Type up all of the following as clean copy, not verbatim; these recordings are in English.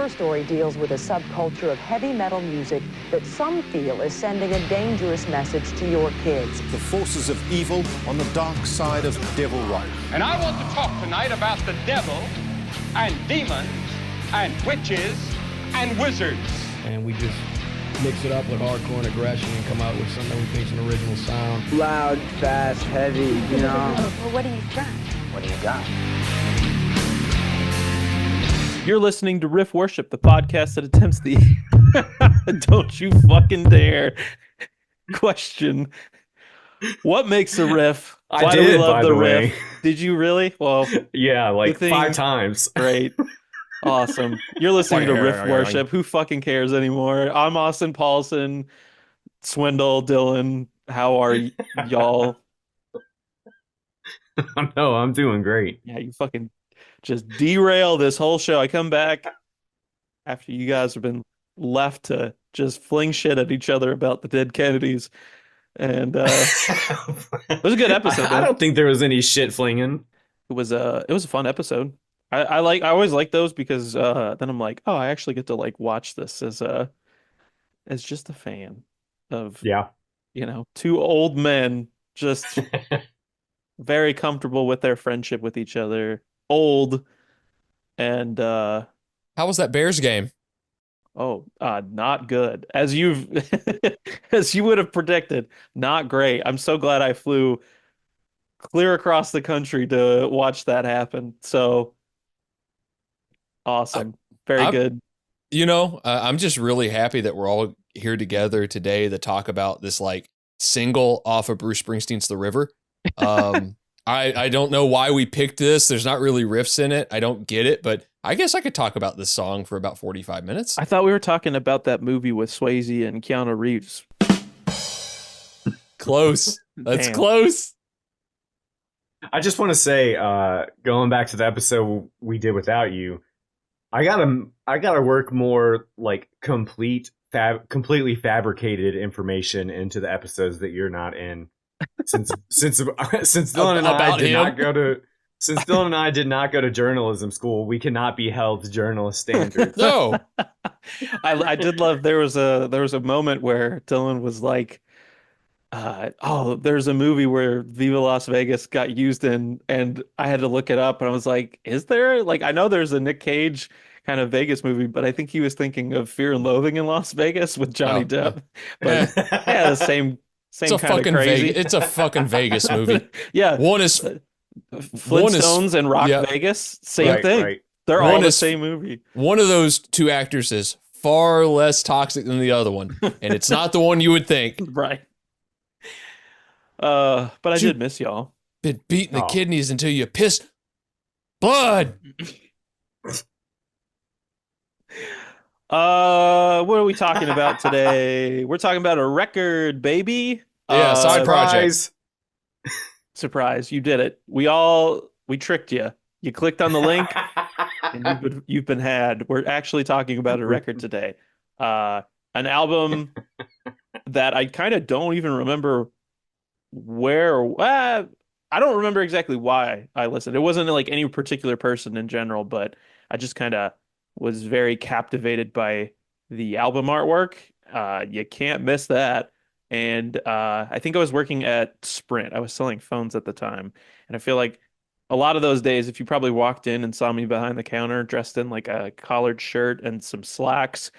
Her story deals with a subculture of heavy metal music that some feel is sending a dangerous message to your kids. The forces of evil on the dark side of devil rock. And I want to talk tonight about the devil and demons and witches and wizards. And we just mix it up with hardcore and aggression and come out with something we think's an original sound. Loud, fast, heavy, you know. Well, what do you got? What do you got? You're listening to Riff Worship, the podcast that attempts the don't you fucking dare question. What makes a riff? Why do we love the riff? Did you really? Well, yeah, like 5 times. Great. Awesome. You're listening to Riff Worship. Who fucking cares anymore? I'm Austin Paulson, Swindle, Dylan. How are y'all? No, I'm doing great. Yeah, you fucking just derail this whole show. I come back after you guys have been left to just fling shit at each other about the dead Kennedys. And it was a good episode. I don't think there was any shit flinging. It was a fun episode. I always like those because then I'm like, oh, I actually get to like watch this as just a fan of, two old men just very comfortable with their friendship with each other. Old and how was that Bears game? Not good. As you would have predicted, not great. I'm so glad I flew clear across the country to watch that happen. So awesome. Very good. I'm just really happy that we're all here together today to talk about this like single off of Bruce Springsteen's The River. I don't know why we picked this. There's not really riffs in it. I don't get it, but I guess I could talk about this song for about 45 minutes. I thought we were talking about that movie with Swayze and Keanu Reeves. Close. That's close. I just want to say, going back to the episode we did without you, I gotta work more like completely fabricated information into the episodes that you're not in. Since Dylan and I did not go to journalism school, we cannot be held to journalist standards. No. I did love there was a moment where Dylan was like, there's a movie where Viva Las Vegas got used in, and I had to look it up, and I was like, is there? Like, I know there's a Nick Cage kind of Vegas movie, but I think he was thinking of Fear and Loathing in Las Vegas with Johnny Depp. But yeah, the same kind of crazy. It's a fucking Vegas movie. Yeah. One is Flintstones and Rock Vegas. Same thing. Right. They're all the same movie. One of those two actors is far less toxic than the other one. And it's not the one you would think. Right. But I did miss y'all. Been beating the kidneys until you piss blood. What are we talking about today? We're talking about a record, baby. Yeah, side project. Surprise, you did it. We tricked you. You clicked on the link and you've been had. We're actually talking about a record today. An album that I kind of don't even remember I don't remember exactly why I listened. It wasn't like any particular person in general, but I just kind of was very captivated by the album artwork. You can't miss that. And I think I was working at Sprint. I was selling phones at the time. And I feel like a lot of those days, if you probably walked in and saw me behind the counter dressed in like a collared shirt and some slacks,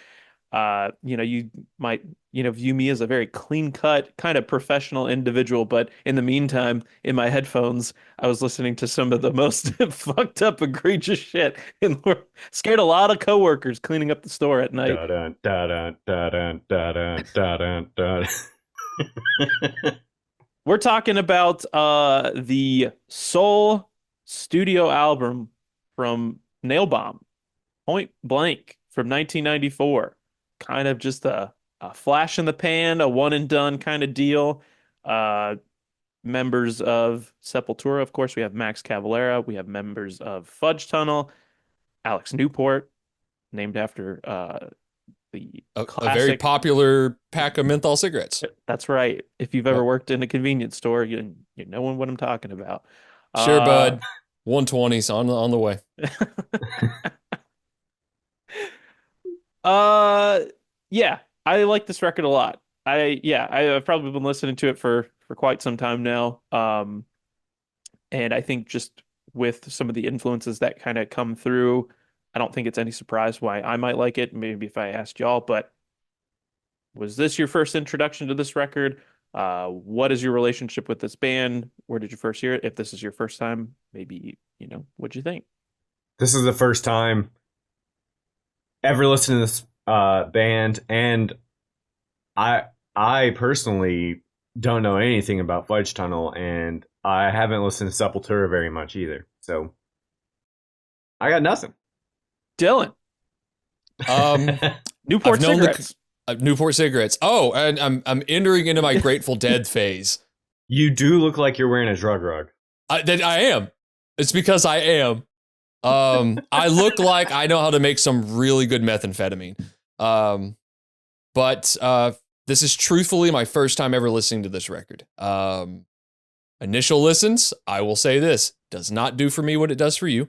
you might, view me as a very clean cut, kind of professional individual. But in the meantime, in my headphones, I was listening to some of the most fucked up, egregious shit. And scared a lot of coworkers cleaning up the store at night. We're talking about the Soul studio album from Nailbomb, Point Blank from 1994. Kind of just a flash in the pan, a one and done kind of deal. Members of Sepultura, of course, we have Max Cavalera. We have members of Fudge Tunnel, Alex Newport, named after a very popular pack of menthol cigarettes. That's right. If you've ever worked in a convenience store, you know what I'm talking about. Sure, bud. 120s on the way. Uh, yeah, I like this record a lot. I've probably been listening to it for quite some time now. And I think just with some of the influences that kind of come through, I don't think it's any surprise why I might like it. Maybe if I asked y'all, but was this your first introduction to this record? What is your relationship with this band? Where did you first hear it? If this is your first time, maybe, what'd you think? This is the first time ever listening to this band, and I personally don't know anything about Fudge Tunnel, and I haven't listened to Sepultura very much either. So I got nothing. Dylan. Newport cigarettes. Newport cigarettes. Oh, and I'm entering into my Grateful Dead phase. You do look like you're wearing a drug rug. I am. It's because I am. I look like I know how to make some really good methamphetamine. But this is truthfully my first time ever listening to this record. Initial listens, I will say this, does not do for me what it does for you.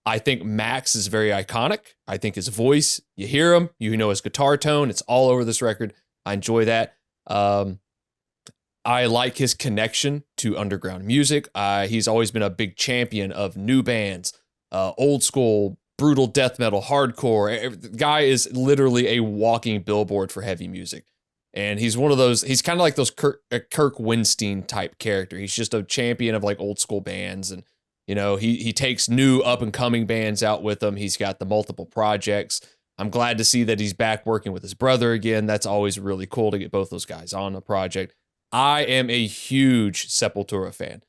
I think Max is very iconic. I think his voice, you hear him, you know his guitar tone, it's all over this record. I enjoy that. I like his connection to underground music. He's always been a big champion of new bands, old school, brutal death metal, hardcore. The guy is literally a walking billboard for heavy music. And he's one of those, he's kind of like those Kirk Winstein type character. He's just a champion of like old school bands. And, he takes new up and coming bands out with him. He's got the multiple projects. I'm glad to see that he's back working with his brother again. That's always really cool to get both those guys on a project. I am a huge Sepultura fan.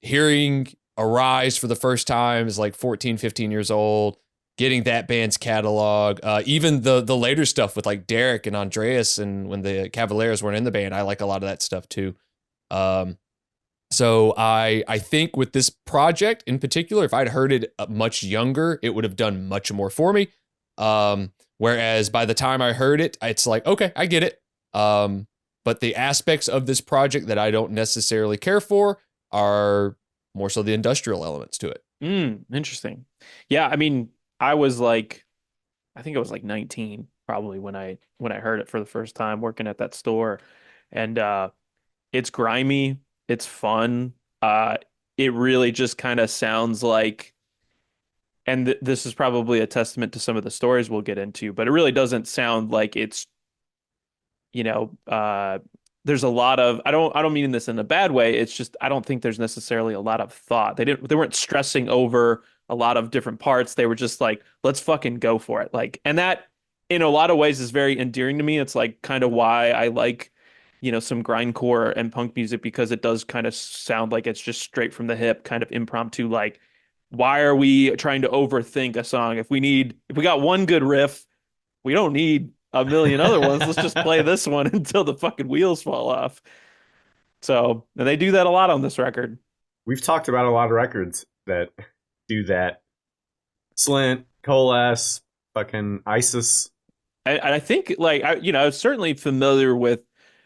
Hearing Arise for the first time is like 14, 15 years old, getting that band's catalog, even the later stuff with like Derek and Andreas and when the Cavaleras weren't in the band, I like a lot of that stuff too. So I think with this project in particular, if I'd heard it much younger, it would have done much more for me. Whereas by the time I heard it, it's like, okay, I get it. But the aspects of this project that I don't necessarily care for are more so the industrial elements to it. Interesting. Yeah, I mean, I think I was like 19 probably when I heard it for the first time working at that store. And it's grimy, it's fun. It really just kind of sounds like, and this is probably a testament to some of the stories we'll get into, but it really doesn't sound like it's there's a lot of, I don't mean this in a bad way. It's just, I don't think there's necessarily a lot of thought. They weren't stressing over a lot of different parts. They were just like, let's fucking go for it. Like, and that in a lot of ways is very endearing to me. It's like kind of why I like, some grindcore and punk music, because it does kind of sound like it's just straight from the hip, kind of impromptu. Like, why are we trying to overthink a song? If we got one good riff, we don't need a million other ones. Let's just play this one until the fucking wheels fall off. So, and they do that a lot on this record. We've talked about a lot of records that do that. Slint, Coalesce, fucking ISIS. And I think, like, I was certainly familiar with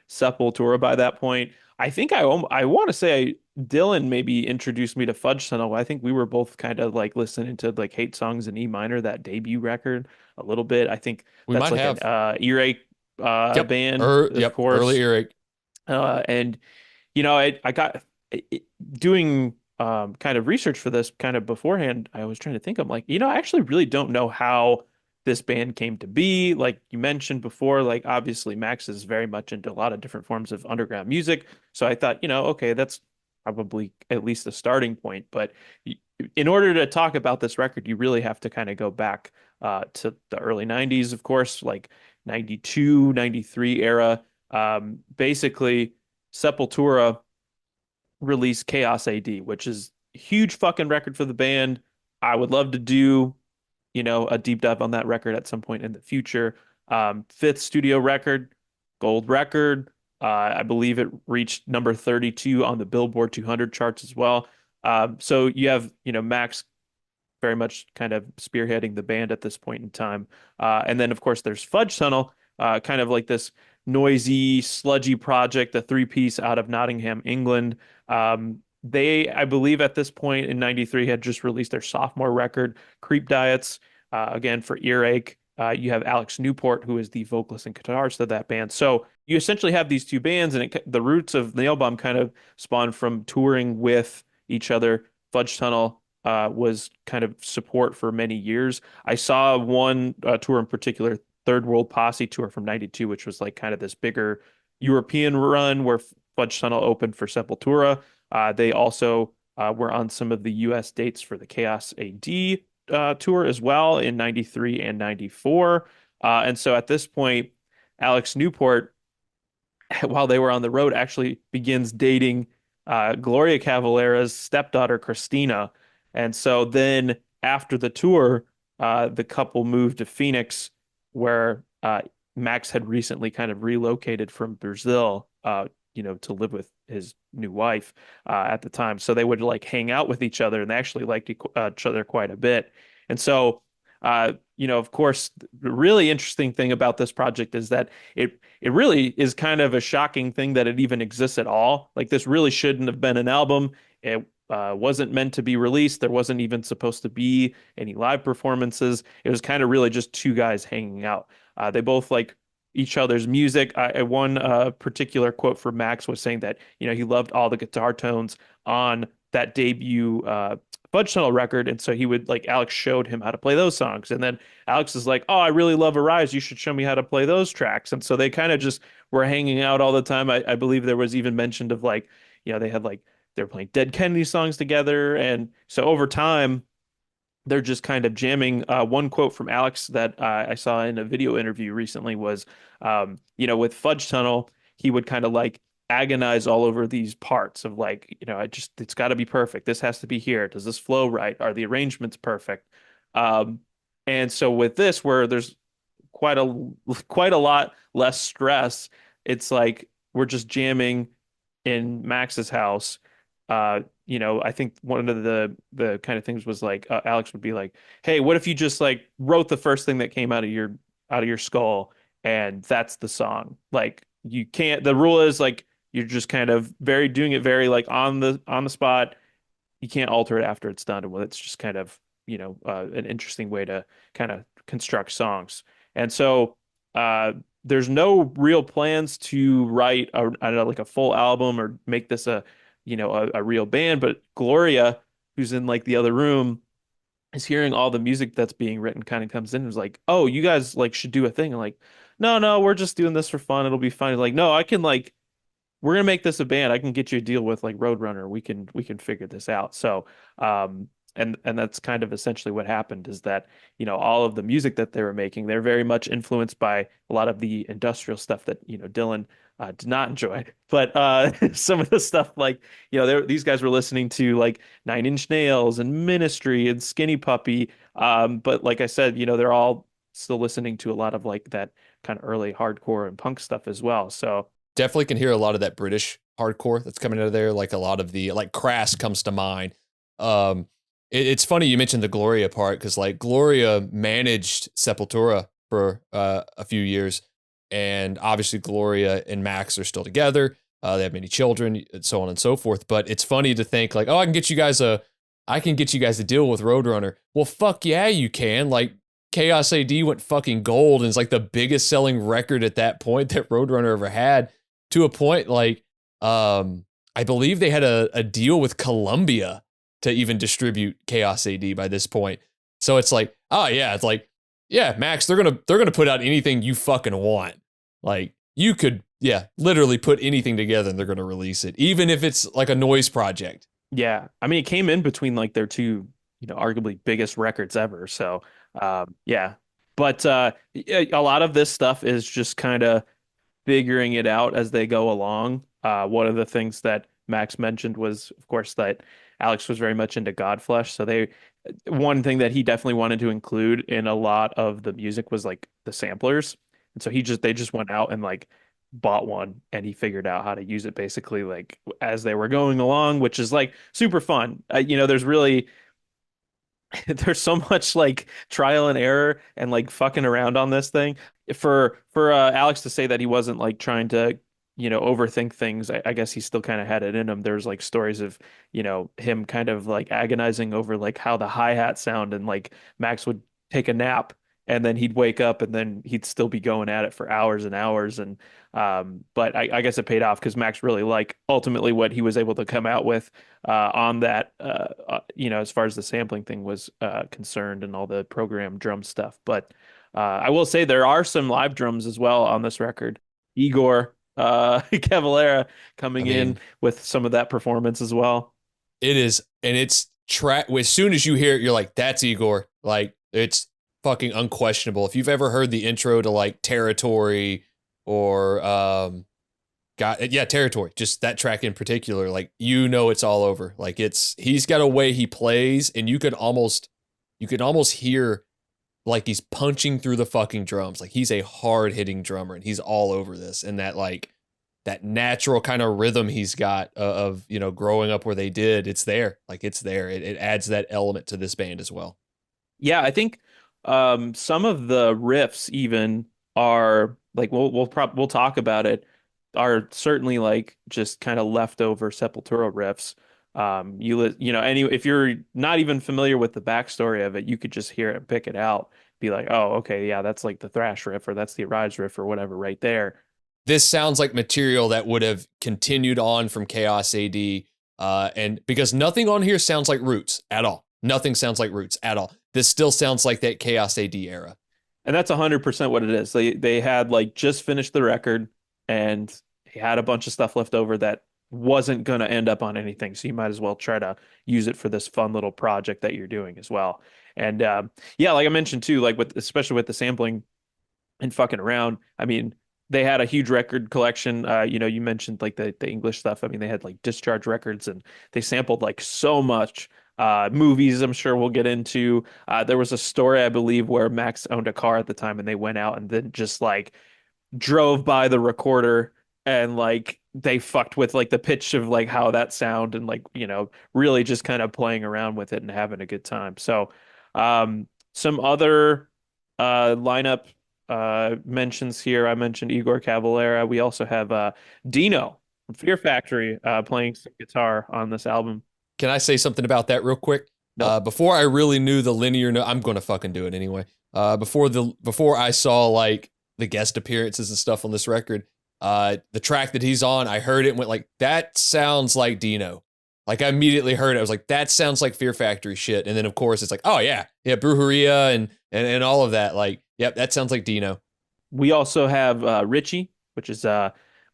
Sepultura by that point. I think I want to say Dylan maybe introduced me to Fudge Tunnel. I think we were both kind of like listening to like Hate Songs in E minor, that debut record, a little bit. I think that's like an earache band, of course. Early earache. And I got doing kind of research for this kind of beforehand. I was trying to think. I'm like, I actually really don't know how this band came to be. Like you mentioned before, like obviously Max is very much into a lot of different forms of underground music. So I thought, okay, that's probably at least a starting point. But in order to talk about this record, you really have to kind of go back to the early 90s, of course, like 92, 93 era. Basically, Sepultura released Chaos AD, which is a huge fucking record for the band. I would love to do a deep dive on that record at some point in the future. Fifth studio record, gold record. I believe it reached number 32 on the Billboard 200 charts as well. So you have, Max very much kind of spearheading the band at this point in time. And then, of course, there's Fudge Tunnel, kind of like this noisy, sludgy project, a three-piece out of Nottingham, England. They, I believe at this point in 93 had just released their sophomore record, Creep Diets, again for Earache. You have Alex Newport, who is the vocalist and guitarist of that band. So you essentially have these two bands, and the roots of Nailbomb kind of spawned from touring with each other. Fudge Tunnel was kind of support for many years. I saw one tour in particular, Third World Posse tour from 92, which was like kind of this bigger European run where Fudge Tunnel opened for Sepultura. They also were on some of the US dates for the Chaos AD tour as well in 93 and 94. And so at this point, Alex Newport, while they were on the road, actually begins dating Gloria Cavalera's stepdaughter, Christina. And so then after the tour, the couple moved to Phoenix, where Max had recently kind of relocated from Brazil, to live with his new wife at the time. So they would like hang out with each other, and they actually liked each other quite a bit. And so, of course, the really interesting thing about this project is that it really is kind of a shocking thing that it even exists at all. Like this really shouldn't have been an album. It wasn't meant to be released. There wasn't even supposed to be any live performances. It was kind of really just two guys hanging out. They both like each other's music. One particular quote from Max was saying that, he loved all the guitar tones on that debut Fudge Tunnel record. And so he would like, Alex showed him how to play those songs. And then Alex is like, oh, I really love Arise. You should show me how to play those tracks. And so they kind of just were hanging out all the time. I believe there was even mentioned of like, they had like, they were playing Dead Kennedy songs together. And so over time, they're just kind of jamming. One quote from Alex that I saw in a video interview recently was, with Fudge Tunnel, he would kind of like agonize all over these parts of like, it's got to be perfect. This has to be here. Does this flow right? Are the arrangements perfect? And so with this, where there's quite a lot less stress, it's like we're just jamming in Max's house. I think one of the kind of things was like Alex would be like, "Hey, what if you just like wrote the first thing that came out of your skull, and that's the song? Like you can't. The rule is like you're just kind of doing it very like on the spot. You can't alter it after it's done. Well, it's just kind of an interesting way to kind of construct songs. And so there's no real plans to write I don't know, like a full album or make this a real band, but Gloria, who's in like the other room, is hearing all the music that's being written, kind of comes in and is like, "Oh, you guys like should do a thing." I'm like, "No, we're just doing this for fun. It'll be fun." Like, "No, I can like we're gonna make this a band. I can get you a deal with like Roadrunner. We can figure this out." So, and that's kind of essentially what happened is that, all of the music that they were making, they're very much influenced by a lot of the industrial stuff that, Dylan did not enjoy. But some of the stuff like, these guys were listening to like Nine Inch Nails and Ministry and Skinny Puppy. But like I said, they're all still listening to a lot of like that kind of early hardcore and punk stuff as well. So Definitely can hear a lot of that British hardcore that's coming out of there. Like a lot of the like Crass comes to mind. It's funny you mentioned the Gloria part because like Gloria managed Sepultura for a few years, and obviously Gloria and Max are still together. They have many children, and so on and so forth. But it's funny to think like, oh, I can get you guys a deal with Roadrunner. Well, fuck yeah, you can. Like Chaos AD went fucking gold and it's like the biggest selling record at that point that Roadrunner ever had. To a point like, I believe they had a deal with Columbia to even distribute Chaos AD by this point. So it's like, oh yeah, it's like, yeah, Max, they're gonna put out anything you fucking want. Like you could, yeah, literally put anything together and they're gonna release it, even if it's like a noise project. yeah, I mean, it came in between like their two, arguably biggest records ever. So, yeah, but a lot of this stuff is just kind of figuring it out as they go along. One of the things that Max mentioned was, of course, that Alex was very much into Godflesh. So one thing that he definitely wanted to include in a lot of the music was like the samplers. And so they just went out and like bought one and he figured out how to use it basically like as they were going along, which is like super fun. There's really there's so much like trial and error and like fucking around on this thing for Alex to say that he wasn't like trying to overthink things. I guess he still kind of had it in him. There's like stories of, him kind of like agonizing over like how the hi-hat sound, and like Max would take a nap and then he'd wake up and then he'd still be going at it for hours and hours. And but I guess it paid off because Max really liked ultimately what he was able to come out with on that, as far as the sampling thing was concerned and all the programmed drum stuff. But I will say there are some live drums as well on this record. Igor Cavalera coming in with some of that performance as well. It is, and it's track. As soon as you hear it, you're like, "That's Igor!" Like it's fucking unquestionable. If you've ever heard the intro to like Territory or Territory, just that track in particular, like it's all over. Like he's got a way he plays, and you could almost hear like he's punching through the fucking drums. Like he's a hard hitting drummer, and he's all over this. And that natural kind of rhythm he's got of growing up where they did, it's there. Like it's there. It adds that element to this band as well. Yeah, I think some of the riffs even are like we'll talk about it, are certainly like just kind of leftover Sepultura riffs. If you're not even familiar with the backstory of it, you could just hear it and pick it out, be like, oh, okay, yeah, that's like the thrash riff, or that's the Arise riff, or whatever right there. This sounds like material that would have continued on from Chaos AD, and because nothing on here sounds like Roots at all. Nothing sounds like Roots at all. This still sounds like that Chaos AD era. And that's 100% what it is. They had like just finished the record, and he had a bunch of stuff left over that wasn't going to end up on anything. So you might as well try to use it for this fun little project that you're doing as well. And like I mentioned too, like especially with the sampling and fucking around, I mean, they had a huge record collection. You mentioned like the English stuff. I mean, they had like Discharge Records, and they sampled like so much. Movies, I'm sure we'll get into. There was a story, I believe, where Max owned a car at the time, and they went out and then just like drove by the recorder, and like they fucked with like the pitch of like how that sound, and like really just kind of playing around with it and having a good time. So some other lineup mentions here. I mentioned Igor Cavalera. We also have Dino from Fear Factory playing some guitar on this album. Can I say something about that real quick? Nope. Before I really knew the linear note, I'm going to fucking do it anyway. Before I saw like the guest appearances and stuff on this record, the track that he's on, I heard it and went like, that sounds like Dino. Like I immediately heard it. I was like, that sounds like Fear Factory shit. And then of course it's like, oh yeah, Brujeria and all of that. Like, yep, that sounds like Dino. We also have Richie, which is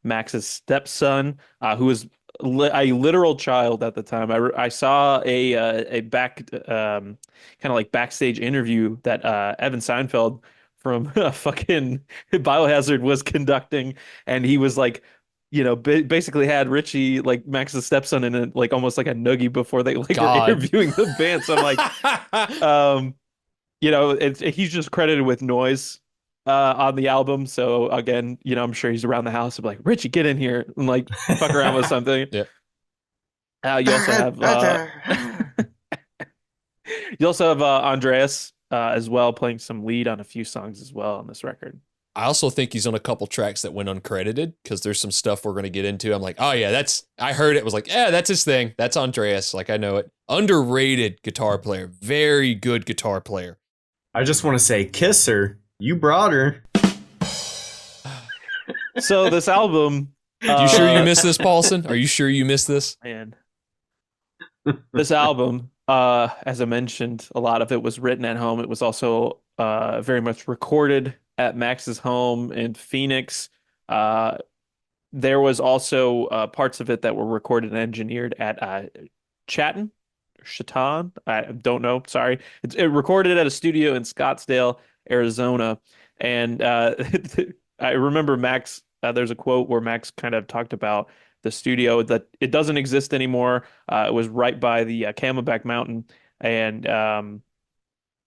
Max's stepson, who was a literal child at the time. I saw a back kind of like backstage interview that Evan Seinfeld from fucking Biohazard was conducting, and he was like, basically had Richie, like Max's stepson, in a, like almost like a noogie before they like were interviewing the band. So I'm like, he's just credited with noise on the album. So again, I'm sure he's around the house. I'm like, Richie, get in here and like fuck around with something. Yeah. You also have Andreas as well, playing some lead on a few songs as well on this record. I also think he's on a couple tracks that went uncredited because there's some stuff we're going to get into. I'm like, oh yeah, I heard it, was like, yeah, that's his thing. That's Andreas. Like I know it. Underrated guitar player. Very good guitar player. I just want to say, kiss her. You brought her. So this album. You sure you missed this, Paulson? Are you sure you missed this? Man. This album, as I mentioned, a lot of it was written at home. It was also very much recorded at Max's home in Phoenix. There was also parts of it that were recorded and engineered at Chaton. I don't know. Sorry. It recorded at a studio in Scottsdale, Arizona. And I remember Max, there's a quote where Max kind of talked about the studio, that it doesn't exist anymore. It was right by the Camelback Mountain. And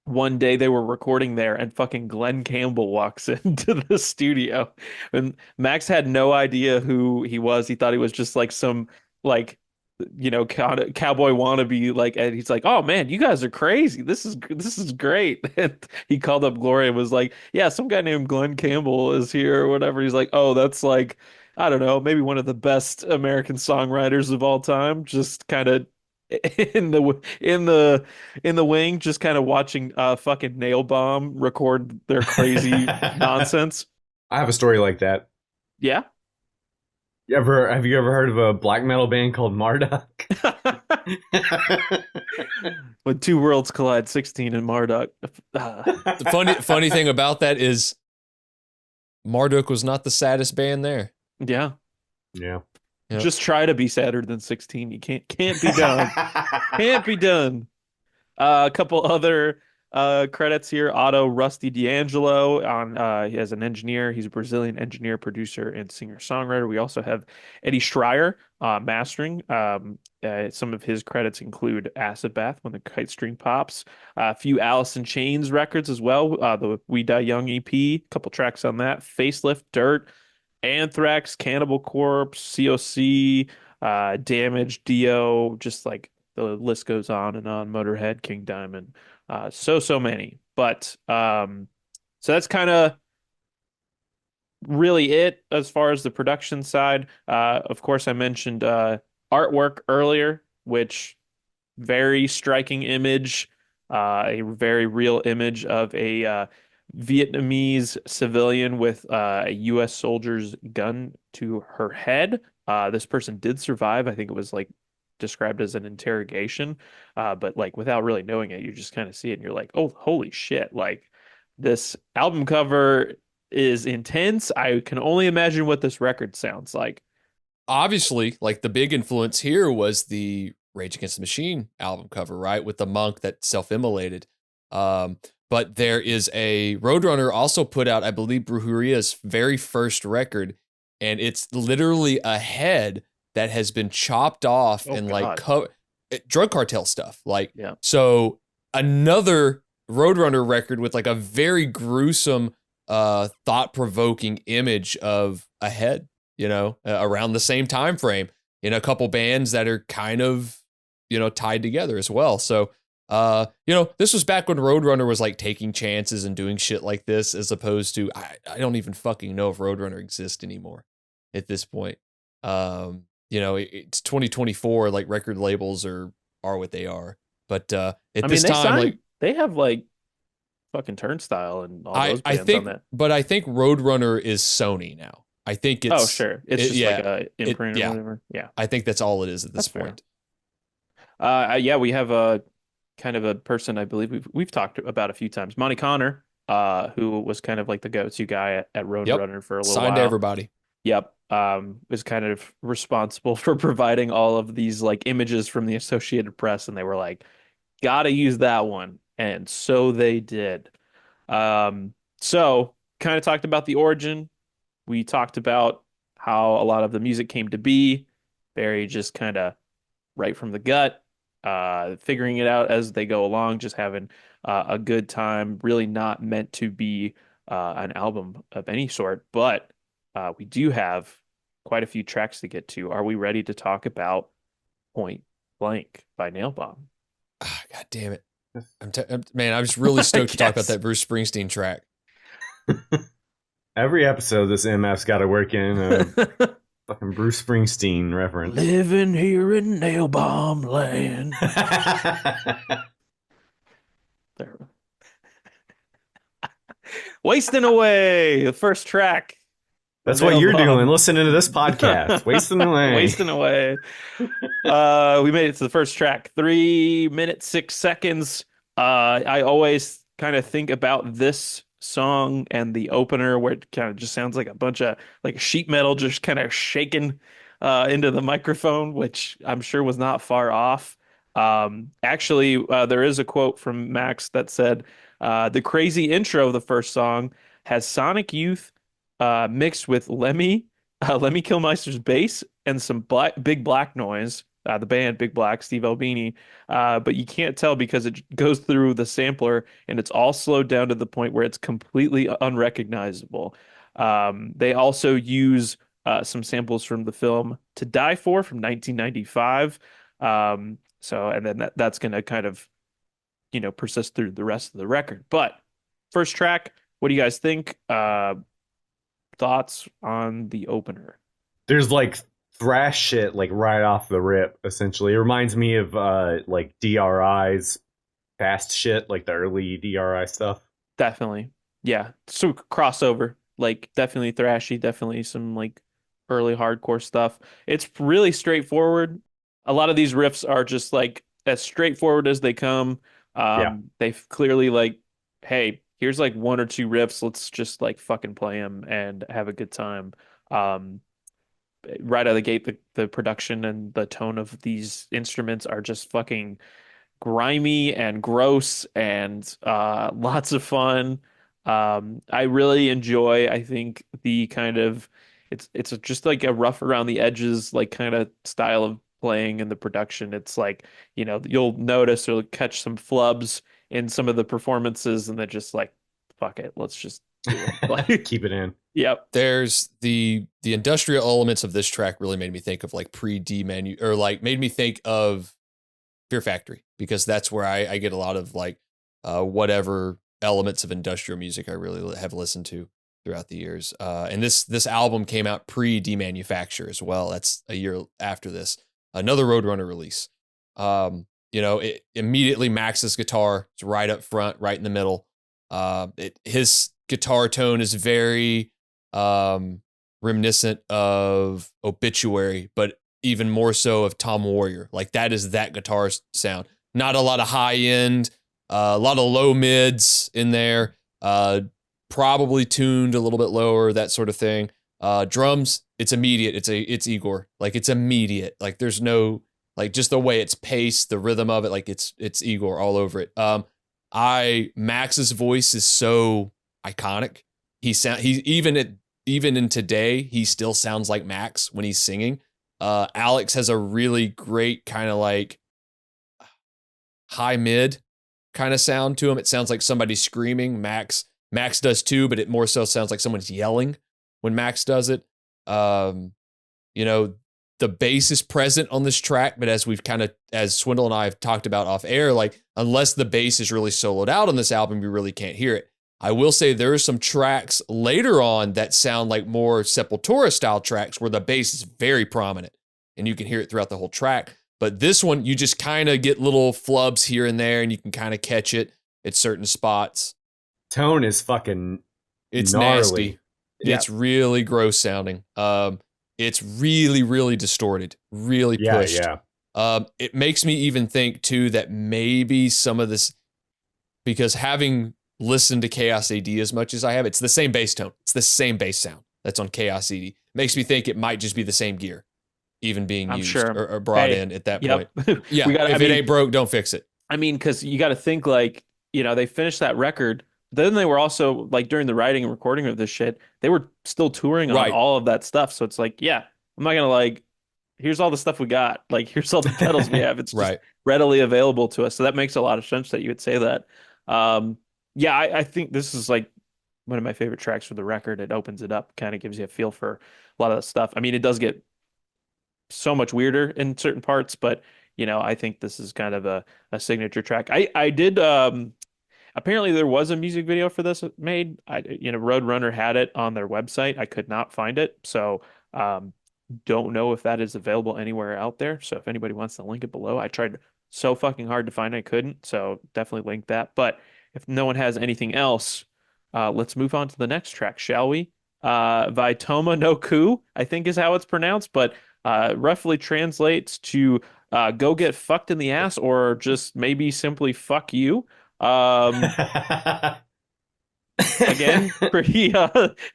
one day they were recording there, and fucking Glenn Campbell walks into the studio. And Max had no idea who he was. He thought he was just like some like cowboy wannabe, like, and he's like, oh man, you guys are crazy, this is great. And he called up Gloria and was like, yeah, some guy named Glenn Campbell is here or whatever. He's like, oh, that's like I don't know, maybe one of the best American songwriters of all time, just kind of in the wing, just kind of watching fucking Nailbomb record their crazy nonsense. I have a story like that. Yeah. Have you ever heard of a black metal band called Marduk? When two worlds collide, 16 and Marduk. The funny thing about that is Marduk was not the saddest band there. Yeah. Yeah. Yep. Just try to be sadder than 16. You can't be done. Can't be done. A couple other credits here. Otto Rusty D'Angelo on as an engineer. He's a Brazilian engineer, producer, and singer-songwriter. We also have Eddie Schreier mastering. Some of his credits include Acid Bath, When the Kite String Pops, a few Alice in Chains records as well. The We Die Young EP, a couple tracks on that. Facelift, Dirt, Anthrax, Cannibal Corpse, COC, Damage, Dio, just like the list goes on and on. Motorhead, King Diamond, so many. But so that's kind of really it as far as the production side. Of course, I mentioned artwork earlier, which very striking image, a very real image of a Vietnamese civilian with a U.S. soldier's gun to her head. This person did survive. I think it was like described as an interrogation, but like without really knowing it, you just kind of see it and you're like, oh, holy shit. Like this album cover is intense. I can only imagine what this record sounds like. Obviously, like the big influence here was the Rage Against the Machine album cover, right? With the monk that self-immolated. But there is a Roadrunner also put out, I believe, Brujería's very first record, and it's literally a head that has been chopped off and like drug cartel stuff. Like, yeah. So another Roadrunner record with like a very gruesome, thought-provoking image of a head, around the same time frame in a couple bands that are kind of, tied together as well. So, this was back when Roadrunner was like taking chances and doing shit like this, as opposed to, I don't even fucking know if Roadrunner exists anymore at this point. It's 2024, like record labels are what they are. But this time, like they have like fucking Turnstile and all those bands think, on that. But I think Roadrunner is Sony now. I think it's sure. It's just like a imprint or whatever. Yeah. I think that's all it is at this point. We have a kind of a person I believe we've talked about a few times. Monty Connor, who was kind of like the go-to guy at Roadrunner for a little while. Signed to everybody. Yep. Was kind of responsible for providing all of these like images from the Associated Press, and they were like, gotta use that one. And so they did. So kind of talked about the origin. We talked about how a lot of the music came to be, very just kind of right from the gut, figuring it out as they go along, just having a good time, really not meant to be an album of any sort. But we do have quite a few tracks to get to. Are we ready to talk about Point Blank by Nailbomb? Oh, God damn it. Man, I was really stoked to talk about that Bruce Springsteen track. Every episode, this MF's got to work in a fucking Bruce Springsteen reference. Living here in Nailbomb land. There. Wasting Away, the first track. That's what you're doing, listening to this podcast. Wasting Away. Wasting Away. We made it to the first track. 3 minutes, 6 seconds. I always kind of think about this song and the opener where it kind of just sounds like a bunch of like sheet metal just kind of shaking into the microphone, which I'm sure was not far off. Actually, there is a quote from Max that said, the crazy intro of the first song has Sonic Youth mixed with Lemmy Kilmister's bass and some Big Black Noise, the band Big Black, Steve Albini, but you can't tell because it goes through the sampler and it's all slowed down to the point where it's completely unrecognizable. They also use some samples from the film To Die For from 1995. And then that's going to kind of, persist through the rest of the record. But first track, what do you guys think? Thoughts on the opener? there's like thrash shit like right off the rip. Essentially, it reminds me of like DRI's fast shit, like the early DRI stuff. Definitely. Yeah. So crossover, like definitely thrashy, definitely some like early hardcore stuff. It's really straightforward. A lot of these riffs are just like as straightforward as they come. Yeah. They've clearly like, hey, here's like one or two riffs. Let's just like fucking play them and have a good time. Um, right out of the gate, the production and the tone of these instruments are just fucking grimy and gross and lots of fun. I really enjoy, I think, the kind of it's just like a rough around the edges like kind of style of playing and the production. It's like, you'll notice or catch some flubs in some of the performances and they're just like, fuck it, let's just do it. Like, Keep it in. yep. There's the industrial elements of this track really made me think of like pre-D-manu, or like made me think of Fear Factory, because that's where I get a lot of like whatever elements of industrial music I really have listened to throughout the years. And this album came out pre-Demanufacture as well. That's a year after this. Another Roadrunner release. It immediately Max's guitar is right up front, right in the middle. His guitar tone is very reminiscent of Obituary, but even more so of Tom Warrior. Like that is that guitar sound. Not a lot of high end, a lot of low mids in there, probably tuned a little bit lower, that sort of thing. Drums, it's immediate. It's Igor. Like it's immediate. Like there's no, like just the way it's paced, the rhythm of it, like it's Igor all over it. Max's voice is so iconic. He even in today, he still sounds like Max when he's singing. Alex has a really great kind of like high mid kind of sound to him. It sounds like somebody's screaming. Max does too, but it more so sounds like someone's yelling when Max does it. The bass is present on this track, but as Swindle and I have talked about off air, like unless the bass is really soloed out on this album, you really can't hear it. I will say there are some tracks later on that sound like more Sepultura style tracks where the bass is very prominent and you can hear it throughout the whole track. But this one, you just kind of get little flubs here and there and you can kind of catch it at certain spots. Tone is fucking It's gnarly. nasty. Yeah. It's really gross sounding. It's really, really distorted, really pushed. Yeah. It makes me even think too that maybe some of this, because having listened to Chaos AD as much as I have, it's the same bass tone. It's the same bass sound that's on Chaos AD. Makes me think it might just be the same gear, even being used or brought in at that point. Yeah, if it ain't broke, don't fix it. I mean, because you got to think like, they finished that record. Then they were also like during the writing and recording of this shit, they were still touring on all of that stuff. So it's like, yeah, I'm not gonna like, here's all the stuff we got. Like, here's all the pedals we have. It's just readily available to us. So that makes a lot of sense that you would say that. Yeah, I think this is like one of my favorite tracks for the record. It opens it up, kind of gives you a feel for a lot of the stuff. I mean, it does get so much weirder in certain parts, but I think this is kind of a signature track. I did apparently there was a music video for this made. Roadrunner had it on their website. I could not find it. So don't know if that is available anywhere out there. So if anybody wants to link it below, I tried so fucking hard to find it, I couldn't. So definitely link that. But if no one has anything else, let's move on to the next track, shall we? Vai Toma No Cu, I think is how it's pronounced, but roughly translates to go get fucked in the ass, or just maybe simply fuck you. Again, pretty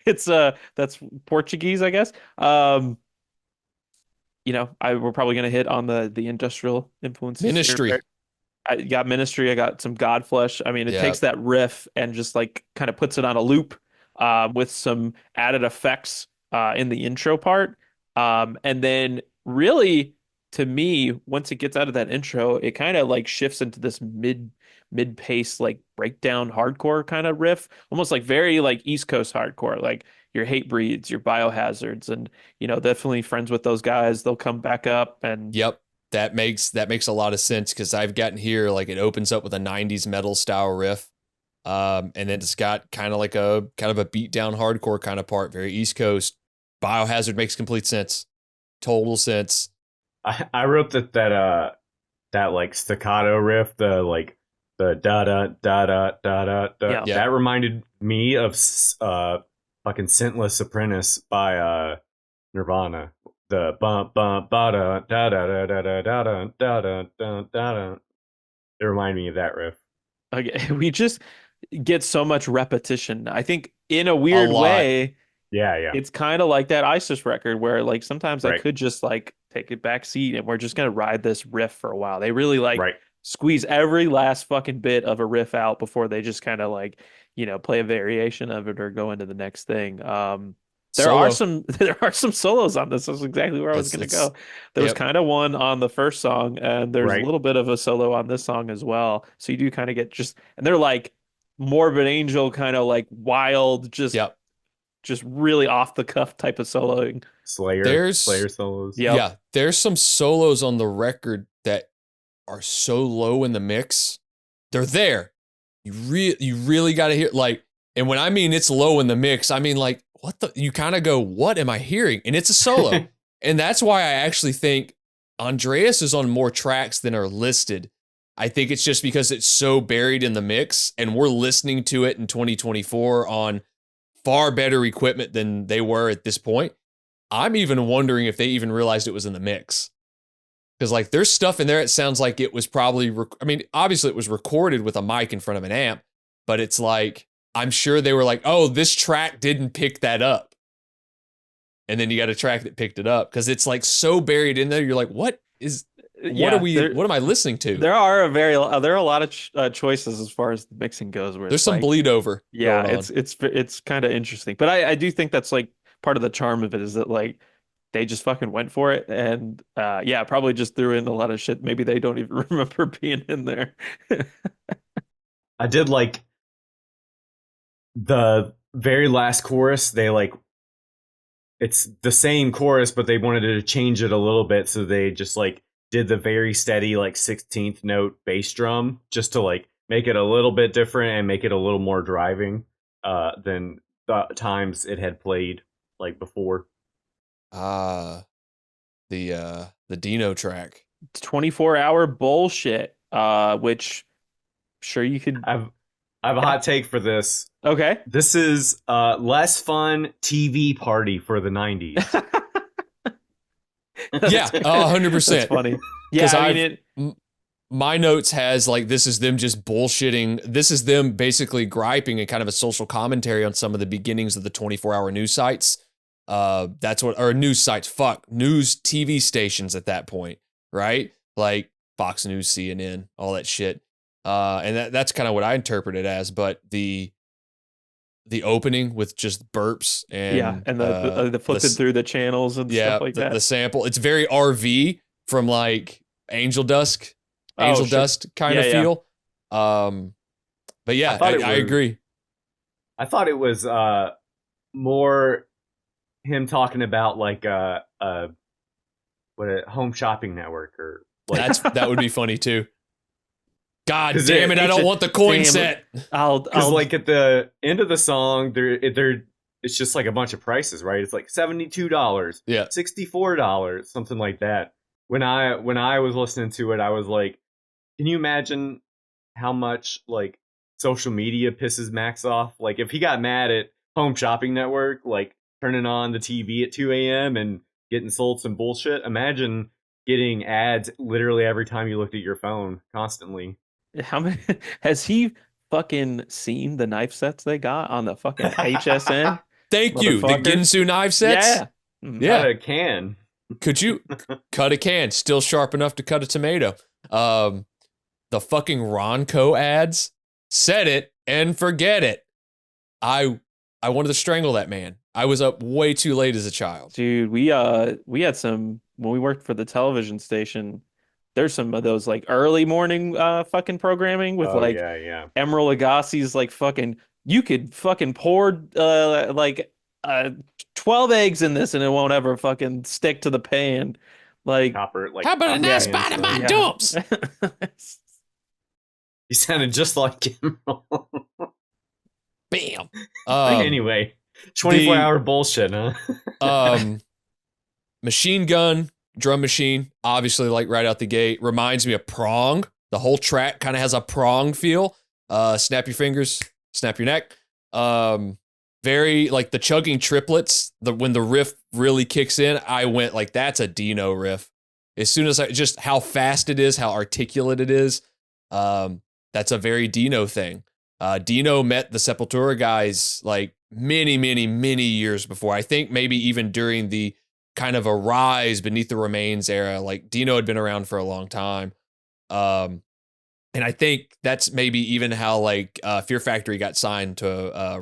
it's that's Portuguese, I guess. We're probably gonna hit on the industrial influences. Ministry. I got Ministry, I got some Godflesh. I mean, it takes that riff and just like kind of puts it on a loop with some added effects in the intro part. And then really, to me, once it gets out of that intro, it kind of like shifts into this mid-pace like breakdown hardcore kind of riff, almost like very like East Coast hardcore, like your Hatebreeds, your Biohazards, and definitely friends with those guys. They'll come back up and that makes a lot of sense, because I've gotten here like it opens up with a 90s metal style riff, and then it's got kind of a beat down hardcore kind of part, very East Coast. Biohazard makes complete sense. Total sense. I wrote that like staccato riff, the da da da da da da da. Yeah. That reminded me of fucking Scentless Apprentice by Nirvana. The bump bump ba da da da da da da da da da da da. It reminded me of that riff. Okay, we just get so much repetition. I think in a weird way, Yeah. it's kind of like that ISIS record where like sometimes I Right. could just like take a back seat and we're just gonna ride this riff for a while. They really like Right. squeeze every last fucking bit of a riff out before they just kind of like, play a variation of it or go into the next thing. There Solo. are some solos on this. That's exactly where I was going to go. There was kind of one on the first song, and there's a Right. little bit of a solo on this song as well. So you do kind of get and they're like Morbid Angel, kind of like wild, just really off the cuff type of soloing. Slayer solos. Yep. Yeah, there's some solos on the record that are so low in the mix. They're there. You really got to hear and when I mean it's low in the mix, I mean like you kind of go, what am I hearing? And it's a solo. And that's why I actually think Andreas is on more tracks than are listed. I think it's just because it's so buried in the mix and we're listening to it in 2024 on far better equipment than they were at this point. I'm even wondering if they even realized it was in the mix. Because like there's stuff in there, it sounds like it was probably, obviously it was recorded with a mic in front of an amp, but it's like, I'm sure they were like, oh, this track didn't pick that up. And then you got a track that picked it up because it's like so buried in there. You're like, what am I listening to? There are a lot of choices as far as the mixing goes. Where there's some bleed over. Yeah, it's kind of interesting, but I do think that's like part of the charm of it is that like they just fucking went for it and probably just threw in a lot of shit. Maybe they don't even remember being in there. I did like the very last chorus. They it's the same chorus, but they wanted to change it a little bit, so they just like did the very steady 16th note bass drum just to like make it a little bit different and make it a little more driving than the times it had played like before. The Dino track. 24-hour bullshit. Which sure you could. I have a hot take for this. Okay. This is less fun TV party for the 90s. Yeah, 100%. That's funny. Yeah, my notes has like this is them just bullshitting. This is them basically griping and kind of a social commentary on some of the beginnings of the 24-hour news sites. That's what news sites. News TV stations at that point, right? Like Fox News, CNN, all that shit. And that's kind of what I interpret it as. But the opening with just burps and the flipping through the channels and stuff like that. The sample, it's very RV from like Angel Dust kind of feel. But yeah, I agree. I thought it was more him talking about like a home shopping network or like that would be funny too. God damn it! I don't want the coin set. Because like at the end of the song, it's just like a bunch of prices, right? It's like $72, $64, something like that. When I was listening to it, I was like, can you imagine how much like social media pisses Max off? Like if he got mad at Home Shopping Network, like turning on the TV at 2 a.m. and getting sold some bullshit. Imagine getting ads literally every time you looked at your phone constantly. How many has he fucking seen the knife sets they got on the fucking HSN? Thank you. The Ginsu knife sets? Yeah. Yeah. Cut a can. Could you cut a can? Still sharp enough to cut a tomato. The fucking Ronco ads. Set it and forget it. I wanted to strangle that man. I was up way too late as a child. Dude, we had some when we worked for the television station. There's some of those like early morning fucking programming with Emeril Lagasse's like fucking you could fucking pour 12 eggs in this and it won't ever fucking stick to the pan. Like Copper, like how about a nice bite of my dumps? He sounded just like Emeril. Bam. Anyway, 24-hour bullshit, huh? Machine gun, drum machine, obviously like right out the gate. Reminds me of Prong. The whole track kind of has a Prong feel. Snap your fingers, snap your neck. Very like the chugging triplets. When the riff really kicks in, I went like, that's a Dino riff. As soon as just how fast it is, how articulate it is. That's a very Dino thing. Dino met the Sepultura guys like many, many, many years before. I think maybe even during the kind of a rise beneath the remains era. Like Dino had been around for a long time. And I think that's maybe even how like Fear Factory got signed to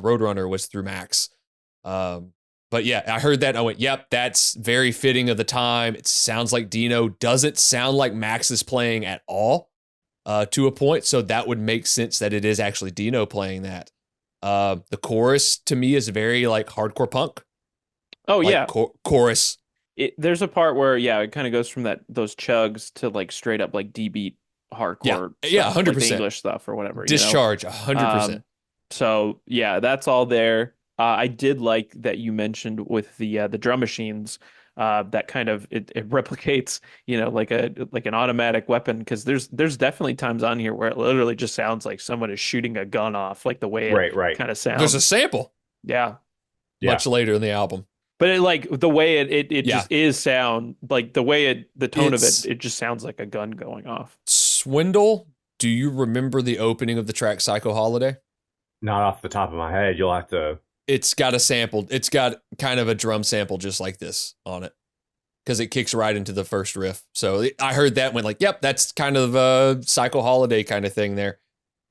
Roadrunner was through Max. But yeah, I heard that and I went, yep, that's very fitting of the time. It sounds like Dino. Doesn't sound like Max is playing at all to a point. So that would make sense that it is actually Dino playing that. The chorus to me is very like hardcore punk. Oh like, yeah. Chorus. There's a part where, yeah, it kind of goes from those chugs to like straight up like D-beat hardcore. Yeah, stuff, 100%. like English stuff or whatever. Discharge, 100%. So yeah, that's all there. I did like that you mentioned with the drum machines. That kind of it replicates, like an automatic weapon, because there's definitely times on here where it literally just sounds like someone is shooting a gun off, like the way it kind of sounds. There's a sample. Yeah. Much later in the album. But it like the way it just is sound, like the way the tone of it just sounds like a gun going off. Swindle, do you remember the opening of the track Psycho Holiday? Not off the top of my head. You'll have to. It's got a sample. It's got kind of a drum sample just like this on it, because it kicks right into the first riff. So I heard that, went like, yep, that's kind of a Psycho Holiday kind of thing there.